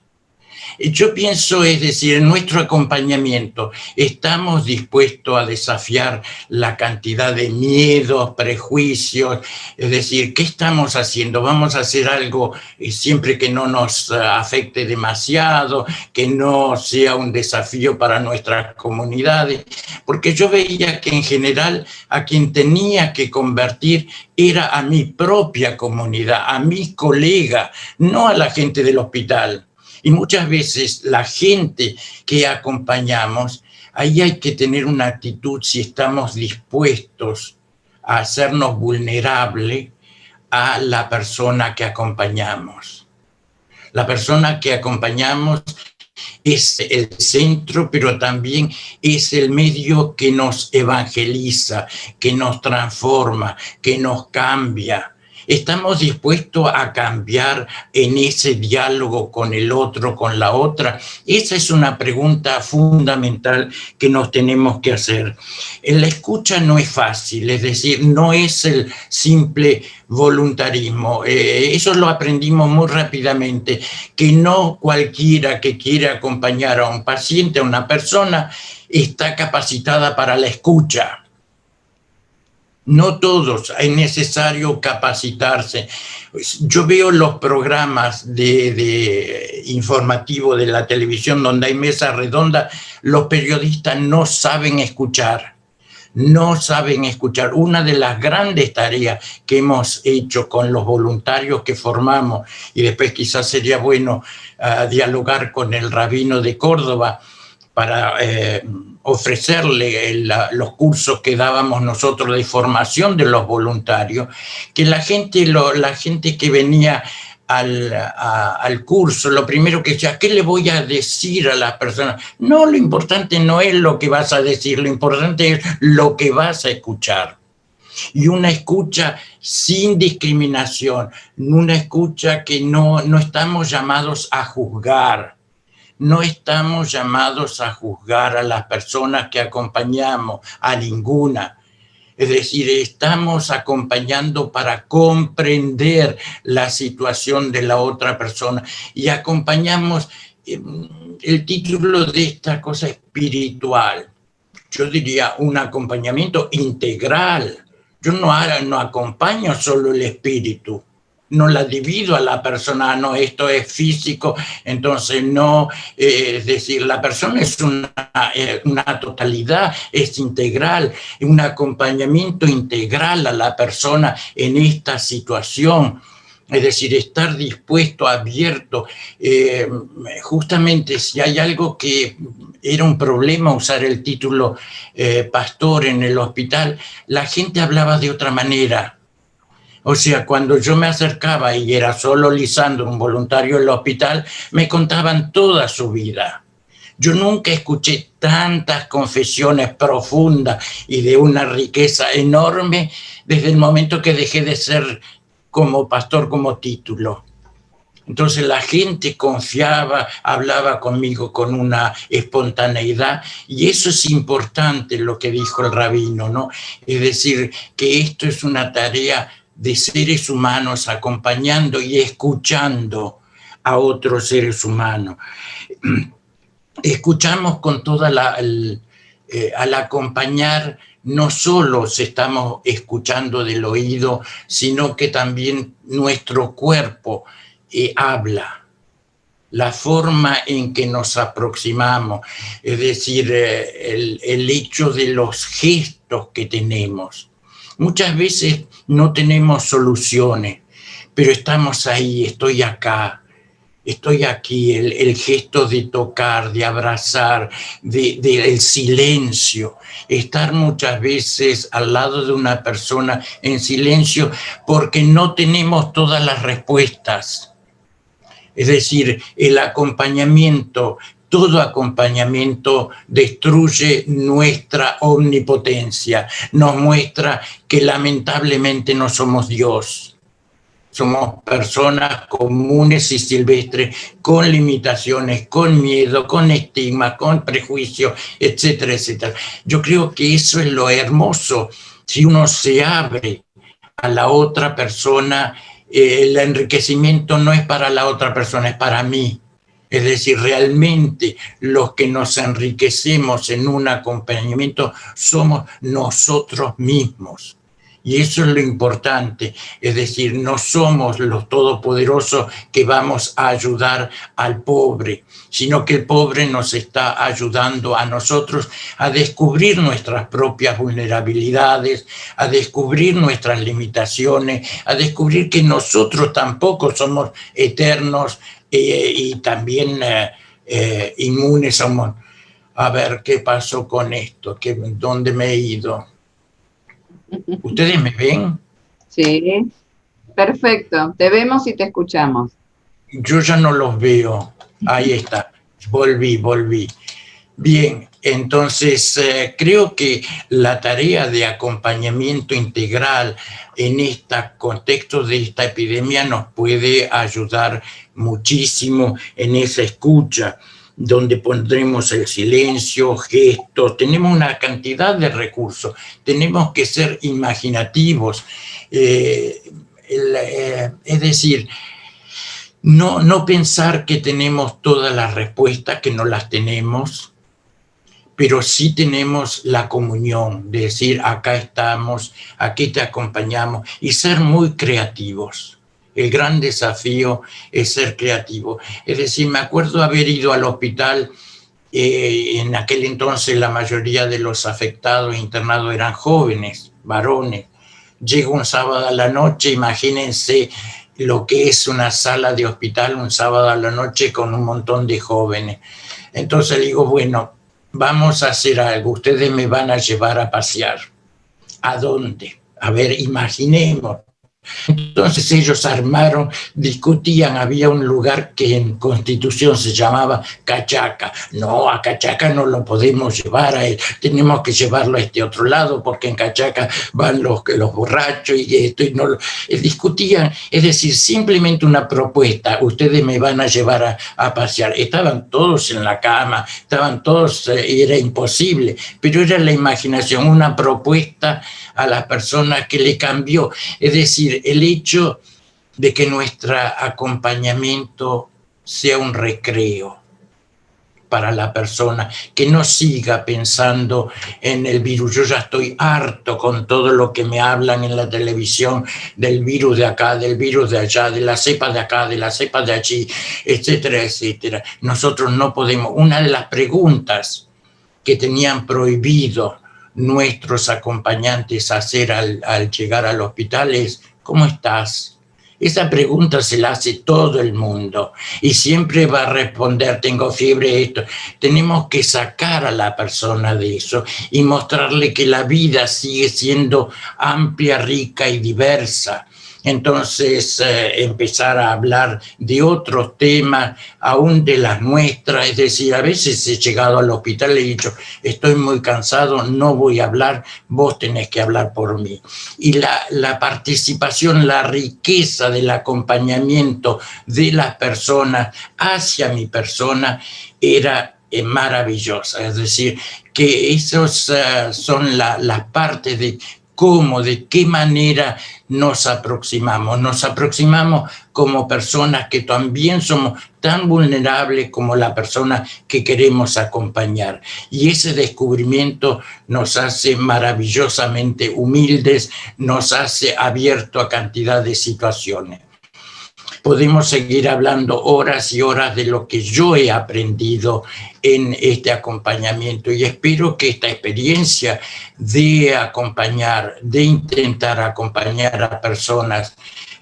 Yo pienso, es decir, en nuestro acompañamiento, ¿estamos dispuestos a desafiar la cantidad de miedos, prejuicios? Es decir, ¿qué estamos haciendo? ¿Vamos a hacer algo siempre que no nos afecte demasiado, que no sea un desafío para nuestras comunidades? Porque yo veía que en general a quien tenía que convertir era a mi propia comunidad, a mis colegas, no a la gente del hospital. Y muchas veces la gente que acompañamos, ahí hay que tener una actitud si estamos dispuestos a hacernos vulnerables a la persona que acompañamos. La persona que acompañamos es el centro, pero también es el medio que nos evangeliza, que nos transforma, que nos cambia. ¿Estamos dispuestos a cambiar en ese diálogo con el otro, con la otra? Esa es una pregunta fundamental que nos tenemos que hacer. La escucha no es fácil, es decir, no es el simple voluntarismo. Eso lo aprendimos muy rápidamente, que no cualquiera que quiera acompañar a un paciente, a una persona, está capacitada para la escucha. No todos, es necesario capacitarse. Yo veo los programas de informativo de la televisión donde hay mesas redondas, los periodistas no saben escuchar. No saben escuchar. Una de las grandes tareas que hemos hecho con los voluntarios que formamos, y después quizás sería bueno dialogar con el rabino de Córdoba para ofrecerle los cursos que dábamos nosotros de formación de los voluntarios, que la gente que venía al curso, lo primero que decía, ¿qué le voy a decir a las personas? No, lo importante no es lo que vas a decir, lo importante es lo que vas a escuchar. Y una escucha sin discriminación, una escucha que no estamos llamados a juzgar. No estamos llamados a juzgar a las personas que acompañamos, a ninguna. Es decir, estamos acompañando para comprender la situación de la otra persona y acompañamos el título de esta cosa espiritual. Yo diría un acompañamiento integral. Yo no acompaño solo el espíritu. No la divido a la persona, no, esto es físico, entonces no, es decir, la persona es una totalidad, es integral, un acompañamiento integral a la persona en esta situación. Es decir, estar dispuesto, abierto. Justamente si hay algo que era un problema usar el título pastor en el hospital, la gente hablaba de otra manera. O sea, cuando yo me acercaba y era solo Lisandro, un voluntario en el hospital, me contaban toda su vida. Yo nunca escuché tantas confesiones profundas y de una riqueza enorme desde el momento que dejé de ser como pastor, como título. Entonces la gente confiaba, hablaba conmigo con una espontaneidad, y eso es importante lo que dijo el rabino, ¿no? Es decir, que esto es una tarea de seres humanos acompañando y escuchando a otros seres humanos. Escuchamos con toda al acompañar, no solo estamos escuchando del oído, sino que también nuestro cuerpo habla. La forma en que nos aproximamos, es decir, el hecho de los gestos que tenemos. Muchas veces no tenemos soluciones, pero estamos ahí, estoy acá, estoy aquí, el gesto de tocar, de abrazar, del silencio, estar muchas veces al lado de una persona en silencio porque no tenemos todas las respuestas. Es decir, el acompañamiento, todo acompañamiento destruye nuestra omnipotencia, nos muestra que lamentablemente no somos Dios. Somos personas comunes y silvestres, con limitaciones, con miedo, con estigma, con prejuicio, etcétera, etcétera. Yo creo que eso es lo hermoso. Si uno se abre a la otra persona, el enriquecimiento no es para la otra persona, es para mí. Es decir, realmente los que nos enriquecemos en un acompañamiento somos nosotros mismos. Y eso es lo importante, es decir, no somos los todopoderosos que vamos a ayudar al pobre, sino que el pobre nos está ayudando a nosotros a descubrir nuestras propias vulnerabilidades, a descubrir nuestras limitaciones, a descubrir que nosotros tampoco somos eternos y también inmunes a un montón. A ver, ¿qué pasó con esto? ¿Dónde me he ido? ¿Ustedes me ven? Sí, perfecto. Te vemos y te escuchamos. Yo ya no los veo. Ahí está. Volví. Bien, entonces creo que la tarea de acompañamiento integral en este contexto de esta epidemia nos puede ayudar muchísimo en esa escucha, donde pondremos el silencio, gestos, tenemos una cantidad de recursos, tenemos que ser imaginativos, es decir, no pensar que tenemos todas las respuestas, que no las tenemos, pero sí tenemos la comunión, de decir, acá estamos, aquí te acompañamos, y ser muy creativos. El gran desafío es ser creativo. Es decir, me acuerdo haber ido al hospital, en aquel entonces la mayoría de los afectados internados eran jóvenes, varones. Llego un sábado a la noche, imagínense lo que es una sala de hospital un sábado a la noche con un montón de jóvenes. Entonces digo, bueno, vamos a hacer algo, ustedes me van a llevar a pasear. ¿A dónde? A ver, imaginemos. Entonces ellos armaron, discutían, había un lugar que en Constitución se llamaba Cachaca. No, a Cachaca no lo podemos llevar a él, tenemos que llevarlo a este otro lado porque en Cachaca van los borrachos y esto, y no discutían, es decir, simplemente una propuesta, ustedes me van a llevar a pasear. Estaban todos en la cama, estaban todos, era imposible, pero era la imaginación, una propuesta a las personas que le cambió, es decir, el hecho de que nuestro acompañamiento sea un recreo para la persona, que no siga pensando en el virus. Yo ya estoy harto con todo lo que me hablan en la televisión del virus de acá, del virus de allá, de la cepa de acá, de la cepa de allí, etcétera, etcétera. Nosotros no podemos. Una de las preguntas que tenían prohibido nuestros acompañantes hacer al llegar al hospital es: ¿cómo estás? Esa pregunta se la hace todo el mundo y siempre va a responder: tengo fiebre, esto. Tenemos que sacar a la persona de eso y mostrarle que la vida sigue siendo amplia, rica y diversa. Entonces, empezar a hablar de otros temas, aún de las nuestras, es decir, a veces he llegado al hospital y he dicho: estoy muy cansado, no voy a hablar, vos tenés que hablar por mí. Y la participación, la riqueza del acompañamiento de las personas hacia mi persona era maravillosa, es decir, que esos son las partes de cómo, de qué manera nos aproximamos como personas que también somos tan vulnerables como la persona que queremos acompañar. Y ese descubrimiento nos hace maravillosamente humildes, nos hace abiertos a cantidad de situaciones. Podemos seguir hablando horas y horas de lo que yo he aprendido en este acompañamiento y espero que esta experiencia de acompañar, de intentar acompañar a personas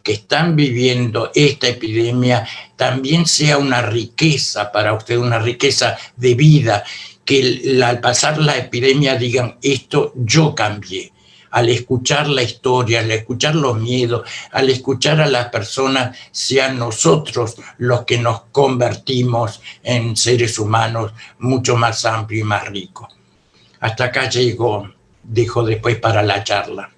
que están viviendo esta epidemia también sea una riqueza para usted, una riqueza de vida, que al pasar la epidemia digan: esto yo cambié. Al escuchar la historia, al escuchar los miedos, al escuchar a las personas, sean nosotros los que nos convertimos en seres humanos mucho más amplios y más ricos. Hasta acá llego, dejo después para la charla.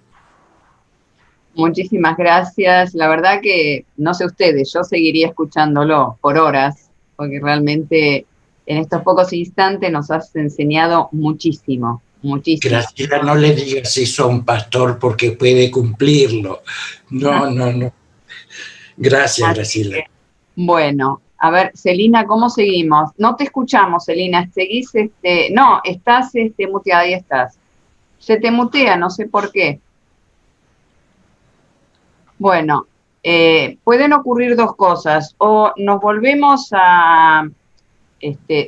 Muchísimas gracias. La verdad que, no sé ustedes, yo seguiría escuchándolo por horas, porque realmente en estos pocos instantes nos has enseñado muchísimo. Muchísimo. Graciela, no le digas eso a un pastor porque puede cumplirlo. No. Gracias, Graciela. Bueno, a ver, Celina, ¿cómo seguimos? No te escuchamos, Celina. Seguís, no, estás muteada, ahí estás. Se te mutea, no sé por qué. Bueno, pueden ocurrir dos cosas, o nos volvemos a,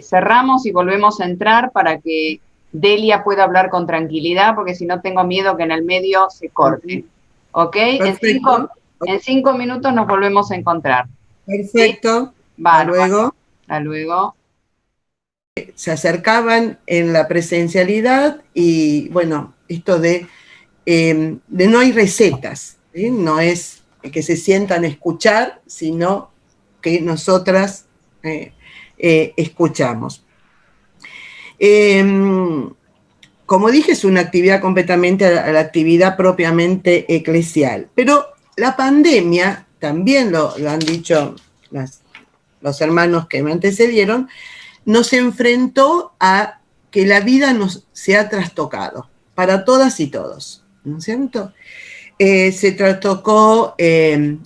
cerramos y volvemos a entrar para que Delia pueda hablar con tranquilidad, porque si no tengo miedo que en el medio se corte. ¿Ok? Perfecto. En 5 minutos nos volvemos a encontrar. ¿Sí? Perfecto. Hasta Bárbaro. luego. Hasta luego. Se acercaban en la presencialidad y bueno, esto de no hay recetas, ¿sí? No es que se sientan a escuchar, sino que nosotras escuchamos. Como dije, es una actividad completamente a la actividad propiamente eclesial, pero la pandemia, también lo han dicho los hermanos que me antecedieron, nos enfrentó a que la vida se ha trastocado para todas y todos, ¿no es cierto? Se trastocó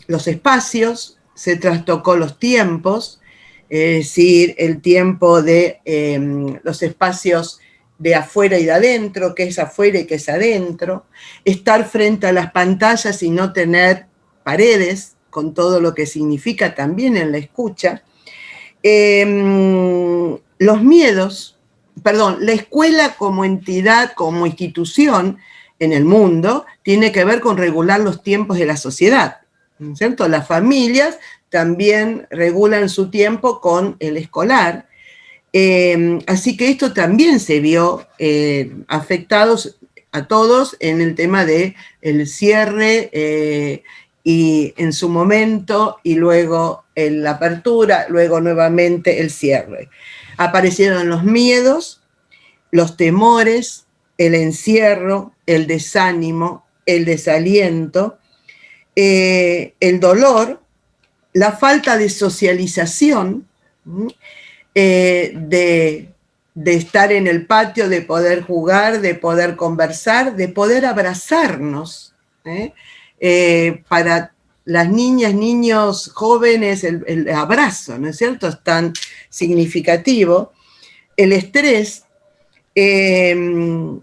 los espacios, se trastocó los tiempos, es decir, el tiempo de los espacios de afuera y de adentro, qué es afuera y qué es adentro, estar frente a las pantallas y no tener paredes, con todo lo que significa también en la escucha. Los miedos, perdón, la escuela como entidad, como institución en el mundo, tiene que ver con regular los tiempos de la sociedad, ¿no es cierto? Las familias también regulan su tiempo con el escolar, así que esto también se vio afectados a todos en el tema del cierre y en su momento, y luego la apertura, luego nuevamente el cierre. Aparecieron los miedos, los temores, el encierro, el desánimo, el desaliento, el dolor, la falta de socialización, de estar en el patio, de poder jugar, de poder conversar, de poder abrazarnos, para las niñas, niños, jóvenes, el abrazo, ¿no es cierto? Es tan significativo. El estrés, el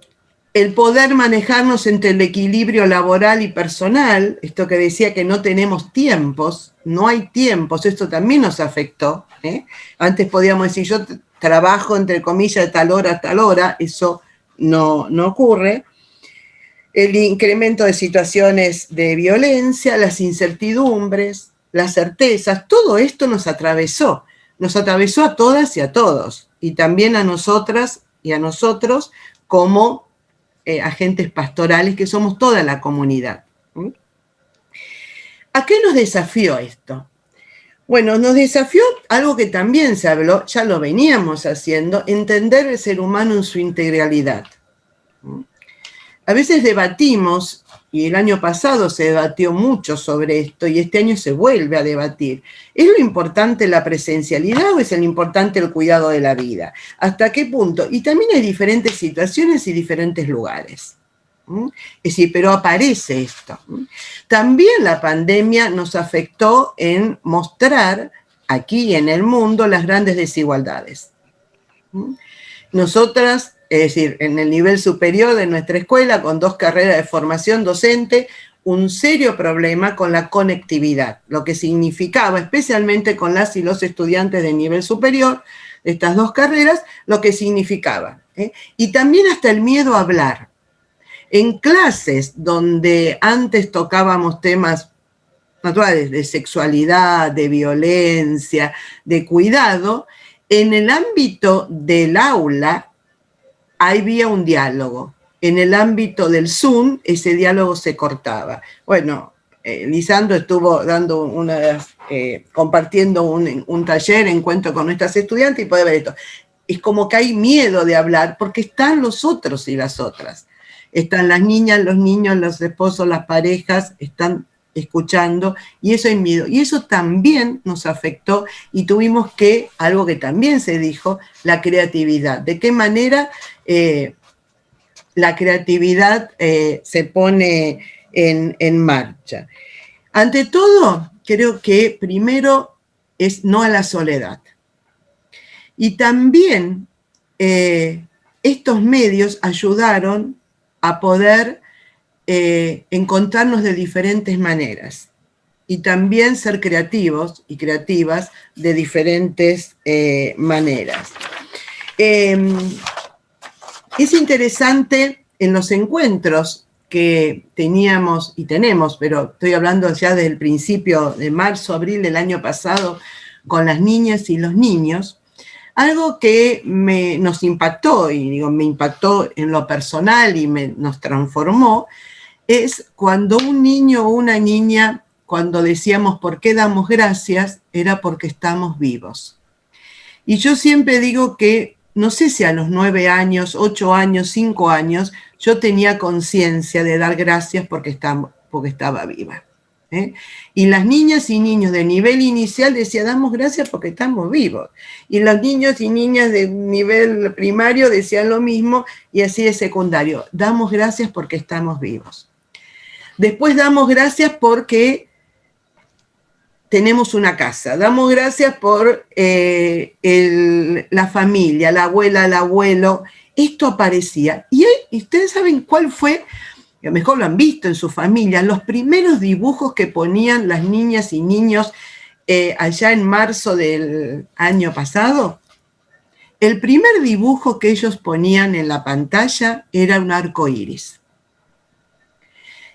poder manejarnos entre el equilibrio laboral y personal, esto que decía que no tenemos tiempos, no hay tiempos, esto también nos afectó. Antes podíamos decir, yo trabajo entre comillas de tal hora a tal hora, eso no ocurre. El incremento de situaciones de violencia, las incertidumbres, las certezas, todo esto nos atravesó a todas y a todos, y también a nosotras y a nosotros como agentes pastorales, que somos toda la comunidad. ¿A qué nos desafió esto? Bueno, nos desafió algo que también se habló, ya lo veníamos haciendo, entender el ser humano en su integralidad. A veces debatimos, y el año pasado se debatió mucho sobre esto, y este año se vuelve a debatir. ¿Es lo importante la presencialidad o es lo importante el cuidado de la vida? ¿Hasta qué punto? Y también hay diferentes situaciones y diferentes lugares. Es decir, pero aparece esto. También la pandemia nos afectó en mostrar aquí en el mundo las grandes desigualdades. Nosotras, es decir, en el nivel superior de nuestra escuela, con 2 carreras de formación docente, un serio problema con la conectividad, lo que significaba, especialmente con las y los estudiantes de nivel superior, de estas 2 carreras, lo que significaba. Y también hasta el miedo a hablar. En clases donde antes tocábamos temas naturales de sexualidad, de violencia, de cuidado, en el ámbito del aula había un diálogo. En el ámbito del Zoom, ese diálogo se cortaba. Bueno, Lisandro estuvo dando compartiendo un taller, encuentro con nuestras estudiantes, y puede ver esto. Es como que hay miedo de hablar porque están los otros y las otras. Están las niñas, los niños, los esposos, las parejas, están escuchando, y eso hay miedo. Y eso también nos afectó, y tuvimos que, algo que también se dijo, la creatividad. ¿De qué manera la creatividad se pone en marcha? Ante todo, creo que primero es no a la soledad. Y también estos medios ayudaron a poder encontrarnos de diferentes maneras. y también ser creativos y creativas de diferentes maneras. Es interesante en los encuentros que teníamos y tenemos, pero estoy hablando ya desde el principio de marzo, abril del año pasado, con las niñas y los niños, algo que nos impactó, y digo, me impactó en lo personal y nos transformó, es cuando un niño o una niña, cuando decíamos ¿por qué damos gracias?, era porque estamos vivos. Y yo siempre digo que, no sé si a los 9 años, 8 años, 5 años, yo tenía conciencia de dar gracias porque estaba viva. Y las niñas y niños de nivel inicial decían, damos gracias porque estamos vivos. Y los niños y niñas de nivel primario decían lo mismo, y así de secundario, damos gracias porque estamos vivos. Después damos gracias porque tenemos una casa, damos gracias por la familia, la abuela, el abuelo. Esto aparecía. Y ustedes saben cuál fue, a lo mejor lo han visto en su familia, los primeros dibujos que ponían las niñas y niños allá en marzo del año pasado. El primer dibujo que ellos ponían en la pantalla era un arco iris.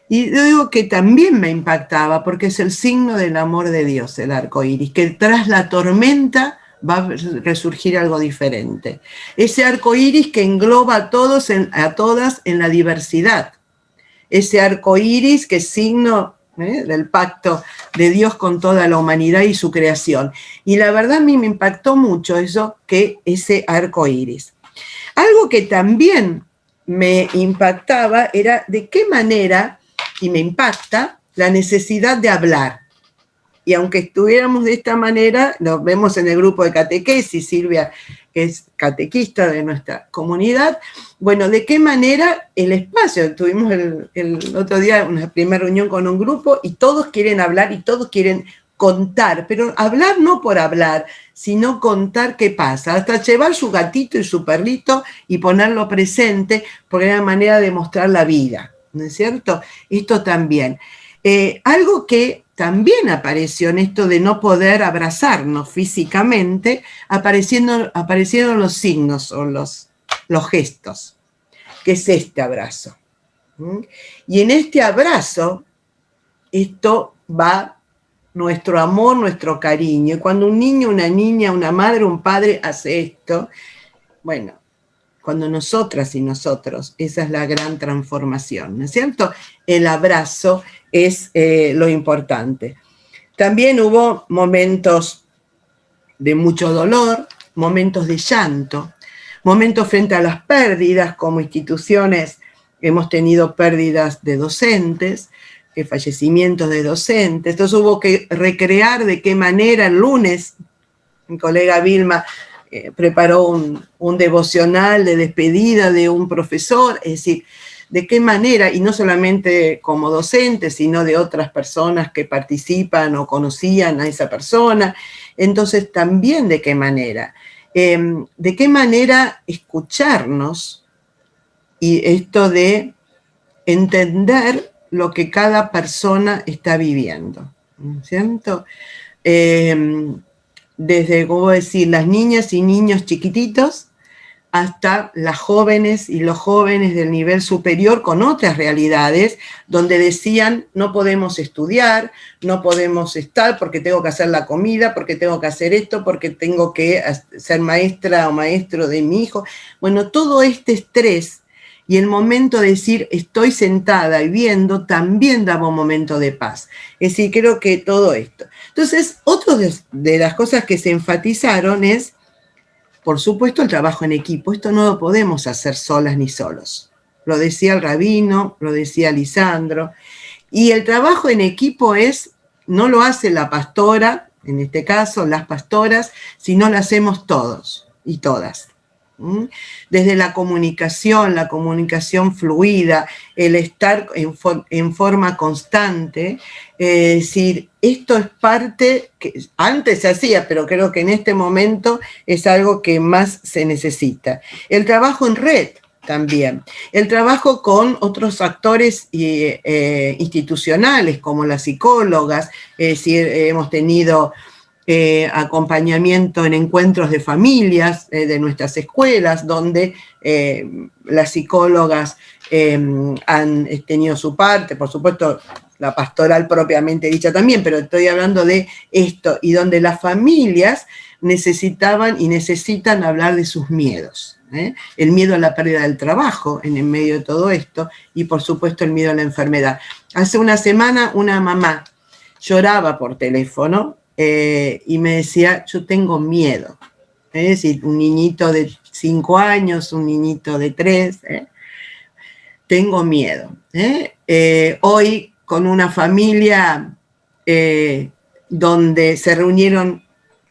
Y yo digo que también me impactaba porque es el signo del amor de Dios, el arco iris, que tras la tormenta va a resurgir algo diferente. Ese arco iris que engloba a todos, a todas en la diversidad. Ese arco iris que es signo del pacto de Dios con toda la humanidad y su creación. Y la verdad a mí me impactó mucho eso, que ese arco iris. Algo que también me impactaba era de qué manera, y me impacta, la necesidad de hablar. Y aunque estuviéramos de esta manera, lo vemos en el grupo de catequesis, Silvia, que es catequista de nuestra comunidad, bueno, de qué manera el espacio. Tuvimos el otro día una primera reunión con un grupo y todos quieren hablar y todos quieren contar, pero hablar no por hablar, sino contar qué pasa, hasta llevar su gatito y su perrito y ponerlo presente, porque era una manera de mostrar la vida, ¿no es cierto? Esto también. Algo que también apareció en esto de no poder abrazarnos físicamente, aparecieron los signos o los gestos, que es este abrazo. Y en este abrazo, esto va nuestro amor, nuestro cariño. Y cuando un niño, una niña, una madre, un padre hace esto, bueno, cuando nosotras y nosotros, esa es la gran transformación, ¿no es cierto? El abrazo es lo importante. También hubo momentos de mucho dolor, momentos de llanto, momentos frente a las pérdidas, como instituciones hemos tenido pérdidas de docentes, fallecimientos de docentes. Entonces hubo que recrear de qué manera el lunes, mi colega Vilma preparó un devocional de despedida de un profesor, es decir, de qué manera, y no solamente como docentes, sino de otras personas que participan o conocían a esa persona. Entonces también de qué manera escucharnos, y esto de entender lo que cada persona está viviendo, ¿no es cierto? Desde, ¿cómo decir?, las niñas y niños chiquititos hasta las jóvenes y los jóvenes del nivel superior con otras realidades, donde decían, no podemos estudiar, no podemos estar porque tengo que hacer la comida, porque tengo que hacer esto, porque tengo que ser maestra o maestro de mi hijo. Bueno, todo este estrés y el momento de decir, estoy sentada y viendo, también daba un momento de paz. Es decir, creo que todo esto. Entonces, otra de las cosas que se enfatizaron es, por supuesto, el trabajo en equipo. Esto no lo podemos hacer solas ni solos. Lo decía el rabino, lo decía Lisandro. Y el trabajo en equipo no lo hace la pastora, en este caso las pastoras, sino lo hacemos todos y todas. Desde la comunicación fluida, el estar en forma constante, es decir, esto es parte que antes se hacía, pero creo que en este momento es algo que más se necesita. El trabajo en red, también. El trabajo con otros actores institucionales, como las psicólogas, es decir, hemos tenido acompañamiento en encuentros de familias de nuestras escuelas, donde las psicólogas han tenido su parte, por supuesto, la pastoral propiamente dicha también, pero estoy hablando de esto, y donde las familias necesitaban y necesitan hablar de sus miedos. El miedo a la pérdida del trabajo en el medio de todo esto, y por supuesto el miedo a la enfermedad. Hace una semana una mamá lloraba por teléfono y me decía, yo tengo miedo. Es decir, un niñito de 5 años, un niñito de 3, tengo miedo. Hoy con una familia donde se reunieron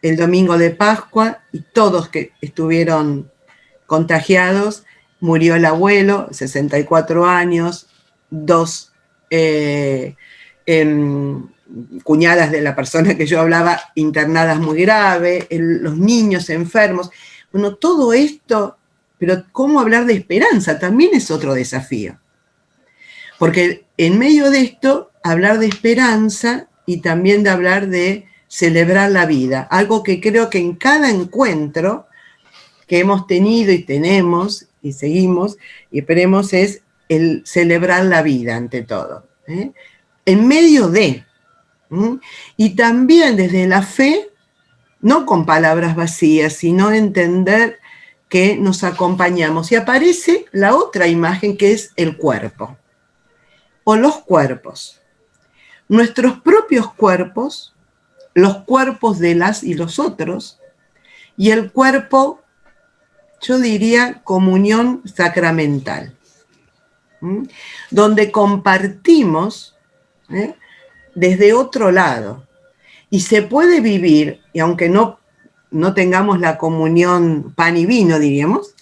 el domingo de Pascua y todos que estuvieron contagiados, murió el abuelo, 64 años, 2 cuñadas de la persona que yo hablaba internadas muy grave, los niños enfermos. Bueno, todo esto, pero ¿cómo hablar de esperanza? También es otro desafío. Porque en medio de esto, hablar de esperanza y también de hablar de celebrar la vida, algo que creo que en cada encuentro que hemos tenido y tenemos y seguimos y esperemos es el celebrar la vida ante todo, en medio de, y también desde la fe, no con palabras vacías, sino entender que nos acompañamos. Y aparece la otra imagen que es el cuerpo, o los cuerpos, nuestros propios cuerpos, los cuerpos de las y los otros, y el cuerpo, yo diría, comunión sacramental, donde compartimos desde otro lado. Y se puede vivir, y aunque no tengamos la comunión pan y vino, diríamos,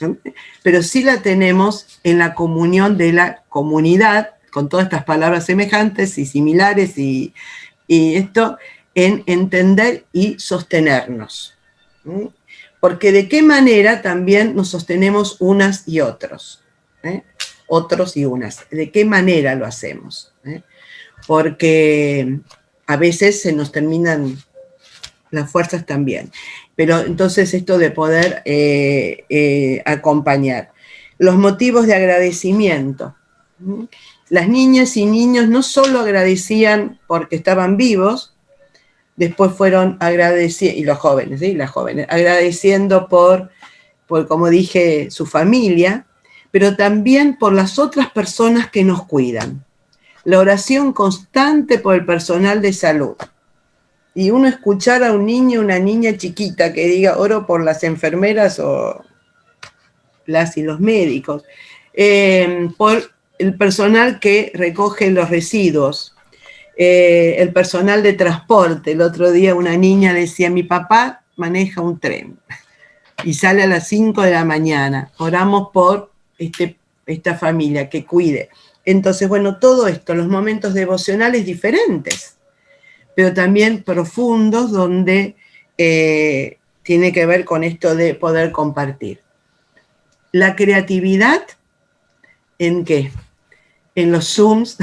pero sí la tenemos en la comunión de la comunidad, con todas estas palabras semejantes y similares, y esto en entender y sostenernos. Porque de qué manera también nos sostenemos unas y otros, otros y unas, de qué manera lo hacemos, porque a veces se nos terminan las fuerzas también, pero entonces esto de poder acompañar. Los motivos de agradecimiento. Las niñas y niños no solo agradecían porque estaban vivos, después fueron agradeciendo, y los jóvenes, y las jóvenes, agradeciendo por, como dije, su familia, pero también por las otras personas que nos cuidan. La oración constante por el personal de salud. Y uno escuchar a un niño, una niña chiquita que diga, oro por las enfermeras o las y los médicos, por el personal que recoge los residuos, el personal de transporte. El otro día una niña decía, mi papá maneja un tren y sale a las 5 de la mañana. Oramos por esta familia que cuide. Entonces, bueno, todo esto, los momentos devocionales diferentes, pero también profundos, donde tiene que ver con esto de poder compartir. La creatividad, ¿en qué? En los Zooms,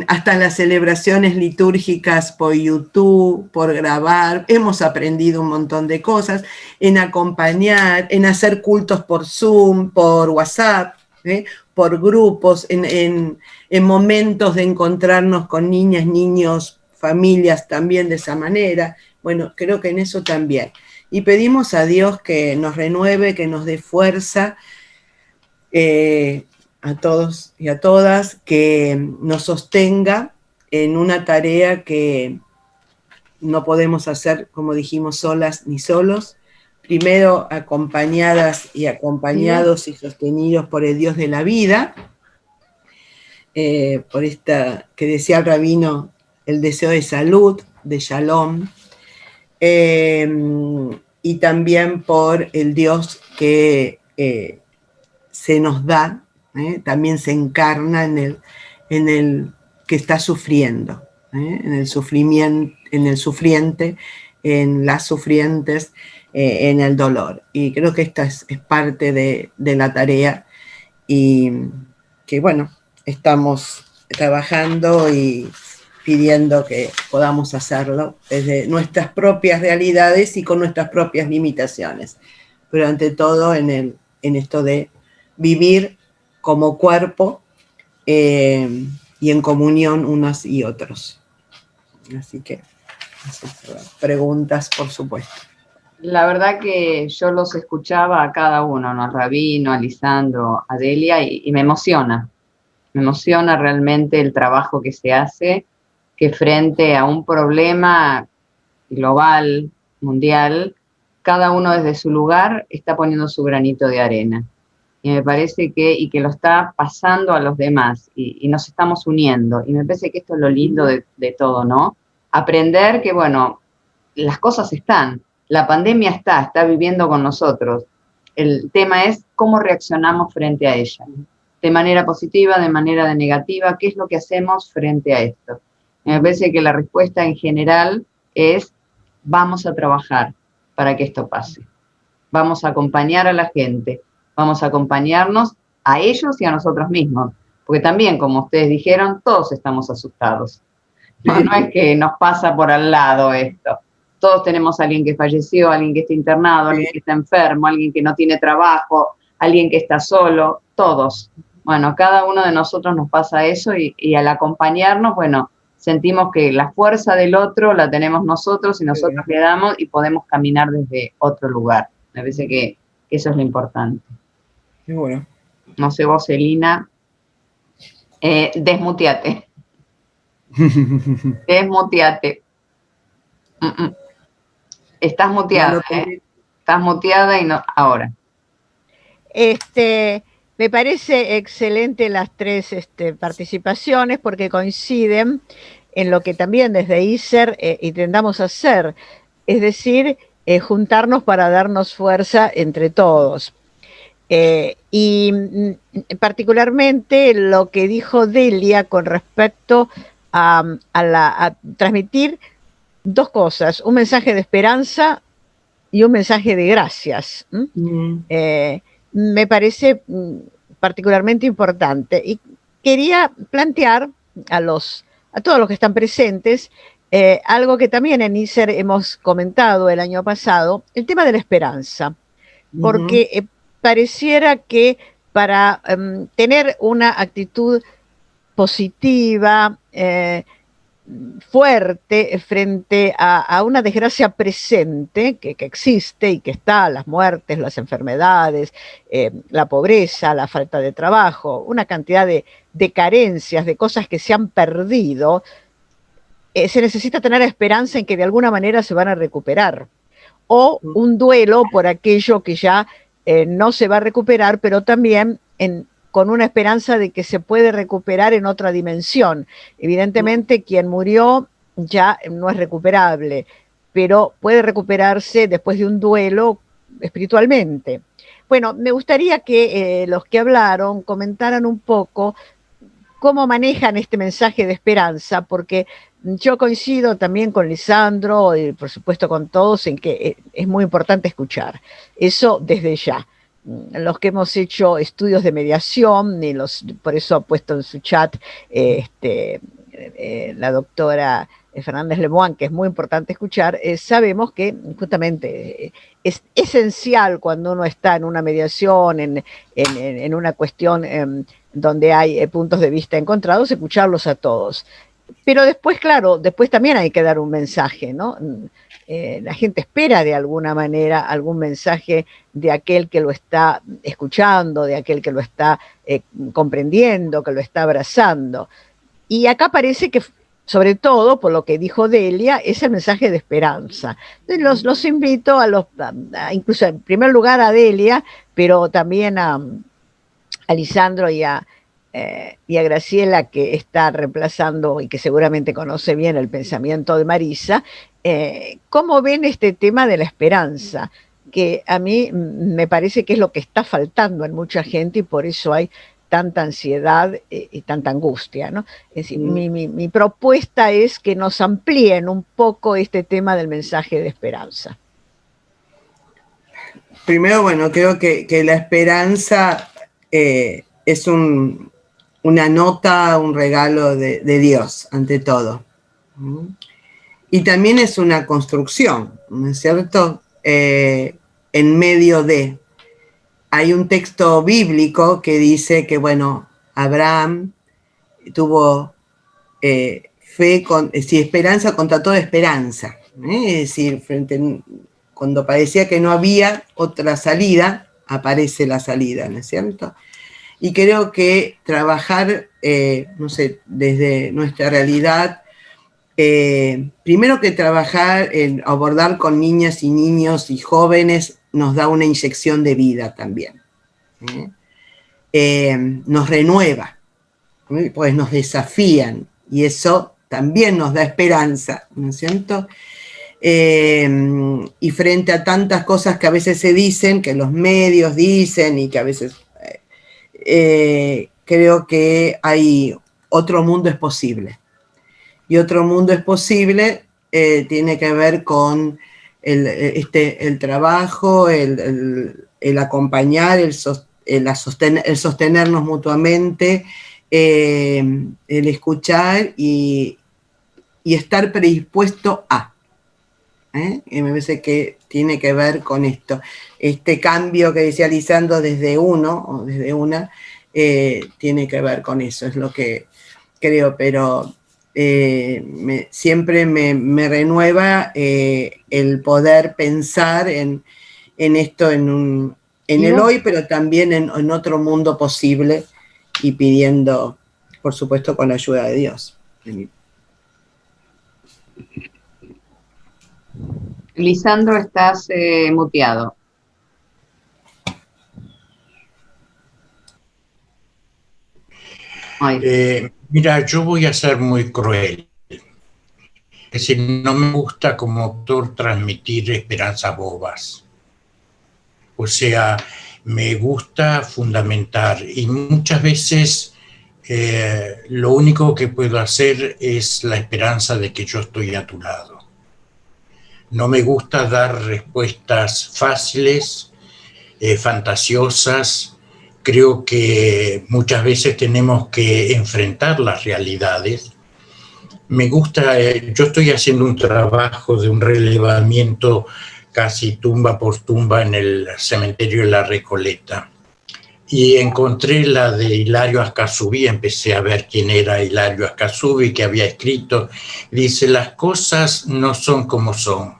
hasta las celebraciones litúrgicas por YouTube, por grabar, hemos aprendido un montón de cosas, en acompañar, en hacer cultos por Zoom, por WhatsApp, por grupos, en momentos de encontrarnos con niñas, niños, familias también de esa manera. Bueno, creo que en eso también. Y pedimos a Dios que nos renueve, que nos dé fuerza, a todos y a todas, que nos sostenga en una tarea que no podemos hacer, como dijimos, solas ni solos. Primero, acompañadas y acompañados y sostenidos por el Dios de la vida, por esta que decía el rabino, el deseo de salud, de shalom, y también por el Dios que se nos da, también se encarna en el que está sufriendo, en el sufrimiento, en el sufriente, en las sufrientes, en el dolor. Y creo que esta es parte de la tarea y que bueno, estamos trabajando y pidiendo que podamos hacerlo desde nuestras propias realidades y con nuestras propias limitaciones, pero ante todo en esto de vivir como cuerpo y en comunión unos y otros. Así que, preguntas, por supuesto. La verdad que yo los escuchaba a cada uno, ¿no? A Rabino, a Lisandro, a Delia, y me emociona. Me emociona realmente el trabajo que se hace, que frente a un problema global, mundial, cada uno desde su lugar está poniendo su granito de arena. Y me parece y que lo está pasando a los demás, y nos estamos uniendo. Y me parece que esto es lo lindo de todo, ¿no? Aprender que, bueno, las cosas están, la pandemia está viviendo con nosotros. El tema es cómo reaccionamos frente a ella, de manera positiva, de manera negativa, qué es lo que hacemos frente a esto. Me parece que la respuesta en general es: vamos a trabajar para que esto pase, vamos a acompañar a la gente, vamos a acompañarnos a ellos y a nosotros mismos, porque también, como ustedes dijeron, todos estamos asustados. No es que nos pasa por al lado esto. Todos tenemos a alguien que falleció, alguien que está internado, alguien que está enfermo, alguien que no tiene trabajo, alguien que está solo, todos. Bueno, cada uno de nosotros nos pasa eso, y al acompañarnos, bueno, sentimos que la fuerza del otro la tenemos nosotros y nosotros le damos, y podemos caminar desde otro lugar. Me parece que eso es lo importante. Qué bueno. No sé vos, Elina, desmuteate. Desmuteate. Estás muteada, Estás muteada y no, ahora. Me parece excelente las tres participaciones, porque coinciden en lo que también desde ISER intentamos hacer, es decir, juntarnos para darnos fuerza entre todos. Y particularmente lo que dijo Delia con respecto a transmitir dos cosas: un mensaje de esperanza y un mensaje de gracias. Me parece particularmente importante, y quería plantear a todos los que están presentes algo que también en ISER hemos comentado el año pasado: el tema de la esperanza, porque pareciera que para tener una actitud positiva, fuerte frente a una desgracia presente que existe y que está: las muertes, las enfermedades, la pobreza, la falta de trabajo, una cantidad de carencias, de cosas que se han perdido. Se necesita tener esperanza en que de alguna manera se van a recuperar, o un duelo por aquello que ya no se va a recuperar, pero también con una esperanza de que se puede recuperar en otra dimensión. Evidentemente, quien murió ya no es recuperable, pero puede recuperarse después de un duelo espiritualmente. Bueno, me gustaría que los que hablaron comentaran un poco cómo manejan este mensaje de esperanza, porque yo coincido también con Lisandro y por supuesto con todos en que es muy importante escuchar. Eso desde ya. Los que hemos hecho estudios de mediación, por eso ha puesto en su chat la doctora Fernández Lemoine, que es muy importante escuchar, sabemos que justamente es esencial cuando uno está en una mediación, en una cuestión donde hay puntos de vista encontrados, escucharlos a todos. Pero después, claro, después también hay que dar un mensaje, ¿no? La gente espera de alguna manera algún mensaje de aquel que lo está escuchando, de aquel que lo está comprendiendo, que lo está abrazando. Y acá parece que, sobre todo, por lo que dijo Delia, es el mensaje de esperanza. Entonces los invito incluso en primer lugar a Delia, pero también a Lisandro y a Graciela, que está reemplazando y que seguramente conoce bien el pensamiento de Marisa. ¿Cómo ven este tema de la esperanza? Que a mí me parece que es lo que está faltando en mucha gente, y por eso hay tanta ansiedad y tanta angustia, ¿no? Es decir, mi propuesta es que nos amplíen un poco este tema del mensaje de esperanza. Primero, bueno, creo que la esperanza es es una nota, un regalo de Dios, ante todo. Y también es una construcción, ¿no es cierto? En medio de... Hay un texto bíblico que dice que, bueno, Abraham tuvo fe, esperanza contra toda esperanza. Es decir, cuando parecía que no había otra salida, aparece la salida, ¿no es cierto? Y creo que trabajar, no sé, desde nuestra realidad, primero que trabajar en abordar con niñas y niños y jóvenes nos da una inyección de vida también. Nos renueva, pues nos desafían, y eso también nos da esperanza, ¿no es cierto? Y frente a tantas cosas que a veces se dicen, que los medios dicen y que a veces creo que hay otro mundo es posible. Y otro mundo es posible tiene que ver con el trabajo, el acompañar, el sostenernos mutuamente, el escuchar y estar predispuesto a. Y me parece que tiene que ver con esto. Este cambio que decía Lisandro desde uno o desde una tiene que ver con eso, es lo que creo, pero siempre me renueva el poder pensar en esto, en el hoy, pero también en otro mundo posible, y pidiendo, por supuesto, con la ayuda de Dios. Lisandro, estás muteado. Mira, yo voy a ser muy cruel. Es decir, no me gusta como autor transmitir esperanzas bobas. O sea, me gusta fundamentar, y muchas veces lo único que puedo hacer es la esperanza de que yo estoy a tu lado. No me gusta dar respuestas fáciles, fantasiosas. Creo que muchas veces tenemos que enfrentar las realidades. Me gusta, yo estoy haciendo un trabajo de un relevamiento casi tumba por tumba en el cementerio de La Recoleta, y encontré la de Hilario Ascasubi. Empecé a ver quién era Hilario Ascasubi, que había escrito. Dice: las cosas no son como son,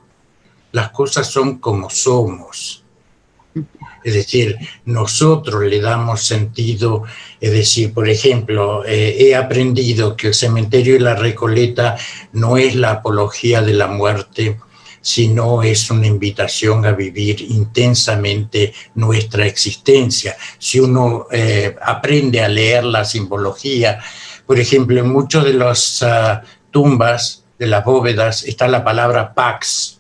las cosas son como somos. Es decir, nosotros le damos sentido. Es decir, por ejemplo, he aprendido que el cementerio de La Recoleta no es la apología de la muerte, sino es una invitación a vivir intensamente nuestra existencia. Si uno aprende a leer la simbología, por ejemplo, en muchas de las tumbas, de las bóvedas, está la palabra pax,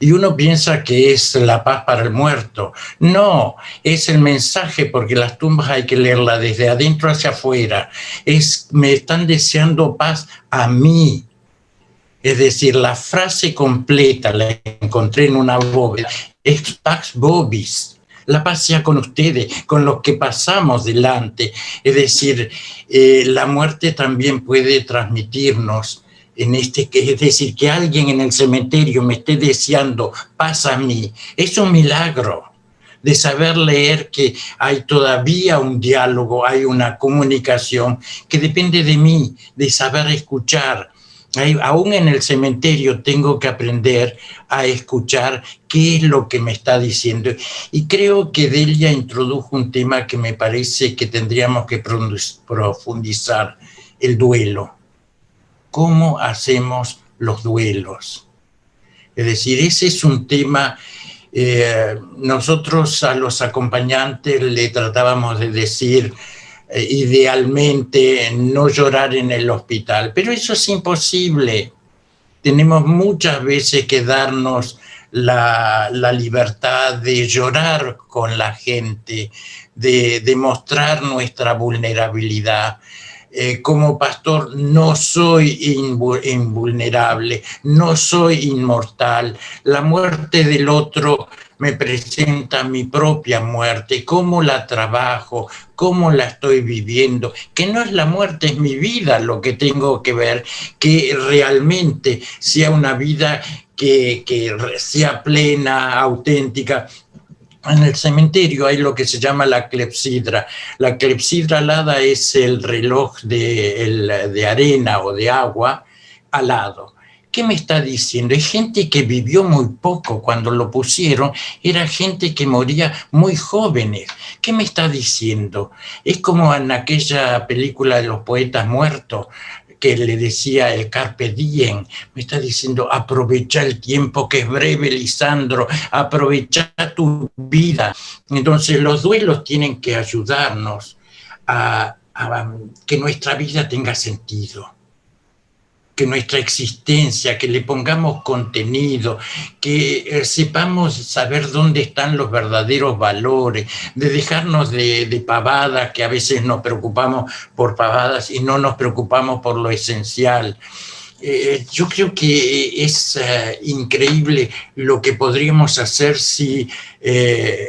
y uno piensa que es la paz para el muerto. No, es el mensaje, porque las tumbas hay que leerlas desde adentro hacia afuera. Me están deseando paz a mí. Es decir, la frase completa la encontré en una bóveda. Es Pax Vobis. La paz sea con ustedes, con los que pasamos delante. Es decir, la muerte también puede transmitirnos es decir, que alguien en el cementerio me esté deseando paz a mí. Es un milagro de saber leer que hay todavía un diálogo, hay una comunicación que depende de mí, de saber escuchar. Aún en el cementerio tengo que aprender a escuchar qué es lo que me está diciendo. Y creo que Delia introdujo un tema que me parece que tendríamos que profundizar: el duelo. ¿Cómo hacemos los duelos? Es decir, ese es un tema. Nosotros a los acompañantes le tratábamos de decir, idealmente, no llorar en el hospital, pero eso es imposible. Tenemos muchas veces que darnos la libertad de llorar con la gente, de mostrar nuestra vulnerabilidad. Como pastor no soy invulnerable, no soy inmortal. La muerte del otro me presenta mi propia muerte, cómo la trabajo, cómo la estoy viviendo, que no es la muerte, es mi vida lo que tengo que ver, que realmente sea una vida que sea plena, auténtica. En el cementerio hay lo que se llama la clepsidra. La clepsidra alada es el reloj de arena o de agua alado. ¿Qué me está diciendo? Es gente que vivió muy poco cuando lo pusieron, era gente que moría muy jóvenes. ¿Qué me está diciendo? Es como en aquella película de los poetas muertos, que le decía el carpe diem, me está diciendo, aprovecha el tiempo que es breve, Lisandro, aprovecha tu vida. Entonces los duelos tienen que ayudarnos a que nuestra vida tenga sentido, que nuestra existencia, que le pongamos contenido, que sepamos saber dónde están los verdaderos valores, de dejarnos de pavadas, que a veces nos preocupamos por pavadas y no nos preocupamos por lo esencial. Yo creo que es increíble lo que podríamos hacer si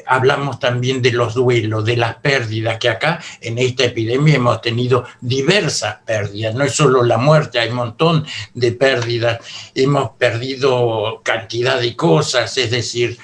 hablamos también de los duelos, de las pérdidas, que acá en esta epidemia hemos tenido diversas pérdidas, no es solo la muerte, hay un montón de pérdidas, hemos perdido cantidad de cosas, es decir,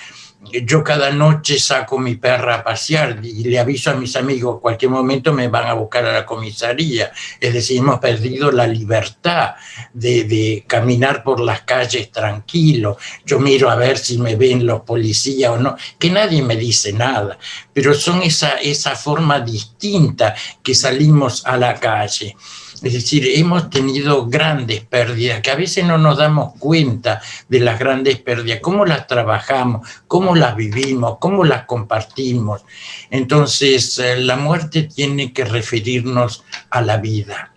yo cada noche saco mi perra a pasear y le aviso a mis amigos, cualquier momento me van a buscar a la comisaría. Es decir, hemos perdido la libertad de caminar por las calles tranquilo. Yo miro a ver si me ven los policías o no, que nadie me dice nada, pero son esa forma distinta que salimos a la calle. Es decir, hemos tenido grandes pérdidas, que a veces no nos damos cuenta de las grandes pérdidas, cómo las trabajamos, cómo las vivimos, cómo las compartimos. Entonces, la muerte tiene que referirnos a la vida.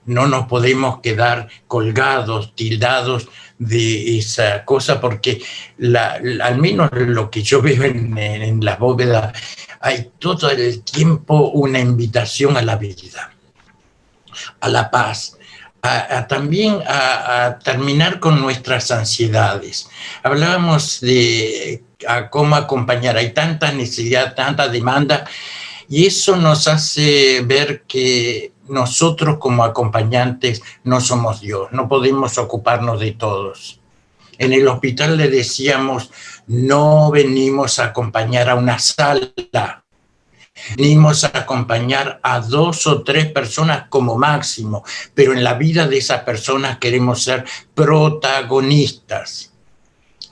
No nos podemos quedar colgados, tildados de esa cosa, porque al menos lo que yo veo en la bóveda, hay todo el tiempo una invitación a la vida, a la paz, también a terminar con nuestras ansiedades. Hablábamos de cómo acompañar, hay tanta necesidad, tanta demanda, y eso nos hace ver que nosotros como acompañantes no somos Dios, no podemos ocuparnos de todos. En el hospital le decíamos, no venimos a acompañar a una sala, venimos a acompañar a 2 o 3 personas como máximo, pero en la vida de esas personas queremos ser protagonistas.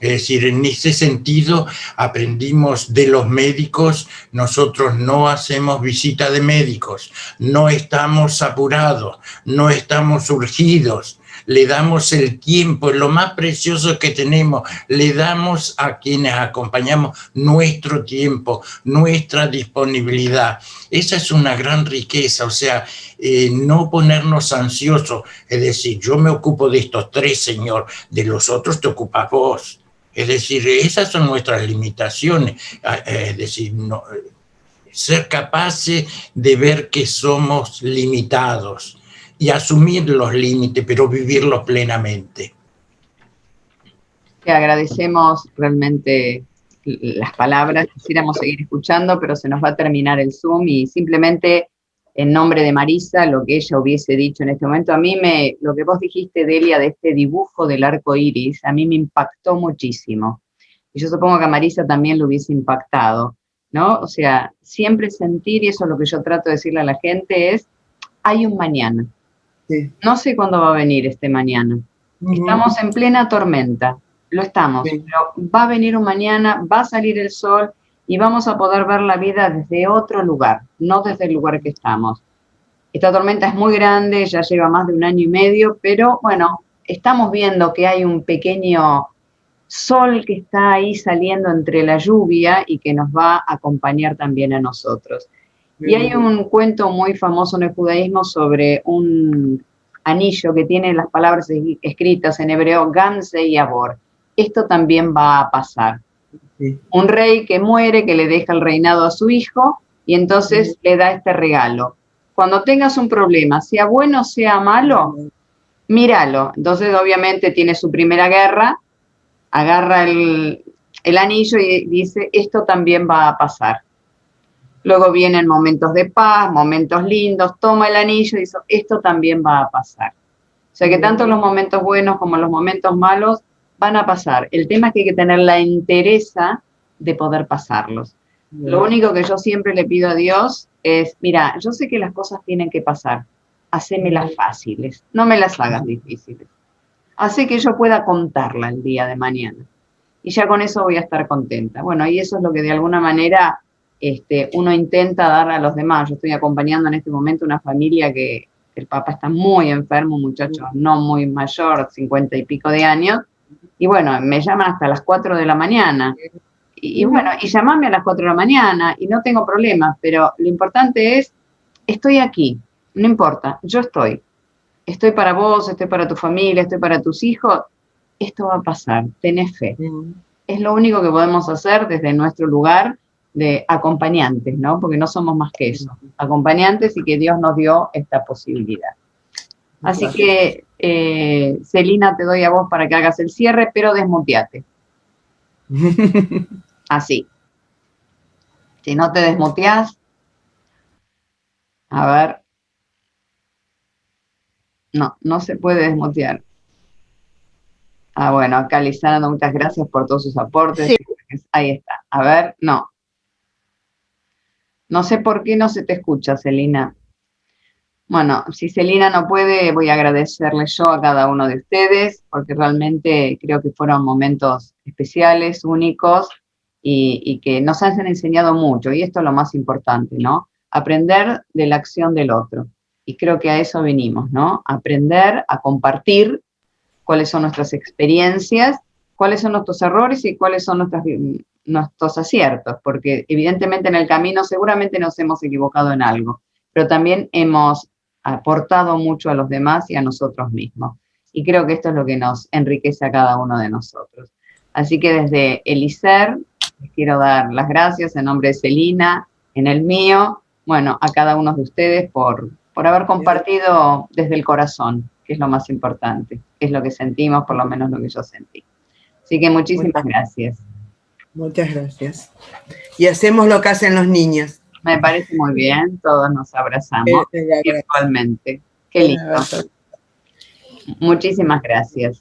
Es decir, en ese sentido aprendimos de los médicos, nosotros no hacemos visita de médicos, no estamos apurados, no estamos urgidos, le damos el tiempo, es lo más precioso que tenemos, le damos a quienes acompañamos nuestro tiempo, nuestra disponibilidad. Esa es una gran riqueza, o sea, no ponernos ansiosos, es decir, yo me ocupo de estos 3, Señor, de los otros te ocupas vos. Es decir, esas son nuestras limitaciones, es decir, no, ser capaces de ver que somos limitados y asumir los límites, pero vivirlos plenamente. Te agradecemos realmente las palabras, quisiéramos seguir escuchando, pero se nos va a terminar el Zoom y simplemente en nombre de Marisa, lo que ella hubiese dicho en este momento, a mí lo que vos dijiste, Delia, de este dibujo del arco iris, a mí me impactó muchísimo. Y yo supongo que a Marisa también lo hubiese impactado, ¿no? O sea, siempre sentir, y eso es lo que yo trato de decirle a la gente, es, hay un mañana. Sí. No sé cuándo va a venir este mañana. Estamos en plena tormenta, lo estamos, sí. Pero va a venir un mañana, va a salir el sol y vamos a poder ver la vida desde otro lugar, no desde el lugar que estamos. Esta tormenta es muy grande, ya lleva más de 1 año y medio, pero bueno, estamos viendo que hay un pequeño sol que está ahí saliendo entre la lluvia y que nos va a acompañar también a nosotros. Y hay un cuento muy famoso en el judaísmo sobre un anillo que tiene las palabras escritas en hebreo, Gam Ze Ya'avor. Esto también va a pasar. Sí. Un rey que muere, que le deja el reinado a su hijo, y entonces le da este regalo. Cuando tengas un problema, sea bueno o sea malo, míralo. Entonces, obviamente, tiene su primera guerra, agarra el anillo y dice, esto también va a pasar. Luego vienen momentos de paz, momentos lindos, toma el anillo y dice, esto también va a pasar. O sea que tanto los momentos buenos como los momentos malos van a pasar. El tema es que hay que tener la entereza de poder pasarlos. Lo único que yo siempre le pido a Dios es, mira, yo sé que las cosas tienen que pasar, hacémelas fáciles, no me las hagas difíciles. Hace que yo pueda contarla el día de mañana. Y ya con eso voy a estar contenta. Bueno, y eso es lo que de alguna manera uno intenta dar a los demás. Yo estoy acompañando en este momento una familia que el papá está muy enfermo, un muchacho no muy mayor, 50 y pico de años, y bueno, me llaman hasta las 4 de la mañana. Y bueno, y llamame a las 4 de la mañana y no tengo problemas, pero lo importante es, estoy aquí, no importa, yo estoy. Estoy para vos, estoy para tu familia, estoy para tus hijos. Esto va a pasar, tenés fe. Es lo único que podemos hacer desde nuestro lugar de acompañantes, ¿no? Porque no somos más que eso, acompañantes, y que Dios nos dio esta posibilidad. Así que, Celina, te doy a vos para que hagas el cierre, pero desmuteate. Así. Si no te desmuteás, a ver. No, no se puede desmutear. Ah, bueno, acá Lisandro, muchas gracias por todos sus aportes. Sí. Ahí está. A ver, no. No sé por qué no se te escucha, Celina. Bueno, si Celina no puede, voy a agradecerle yo a cada uno de ustedes, porque realmente creo que fueron momentos especiales, únicos, y que nos han enseñado mucho, y esto es lo más importante, ¿no? Aprender de la acción del otro. Y creo que a eso venimos, ¿no? Aprender a compartir cuáles son nuestras experiencias, cuáles son nuestros errores y cuáles son nuestros aciertos, porque evidentemente en el camino seguramente nos hemos equivocado en algo, pero también hemos aportado mucho a los demás y a nosotros mismos. Y creo que esto es lo que nos enriquece a cada uno de nosotros. Así que desde el ISER les quiero dar las gracias en nombre de Celina, en el mío, bueno, a cada uno de ustedes por haber compartido desde el corazón, que es lo más importante, es lo que sentimos, por lo menos lo que yo sentí. Así que muchísimas gracias. Muchas gracias. Y hacemos lo que hacen los niños. Me parece muy bien, todos nos abrazamos virtualmente. Qué lindo. Muchísimas gracias.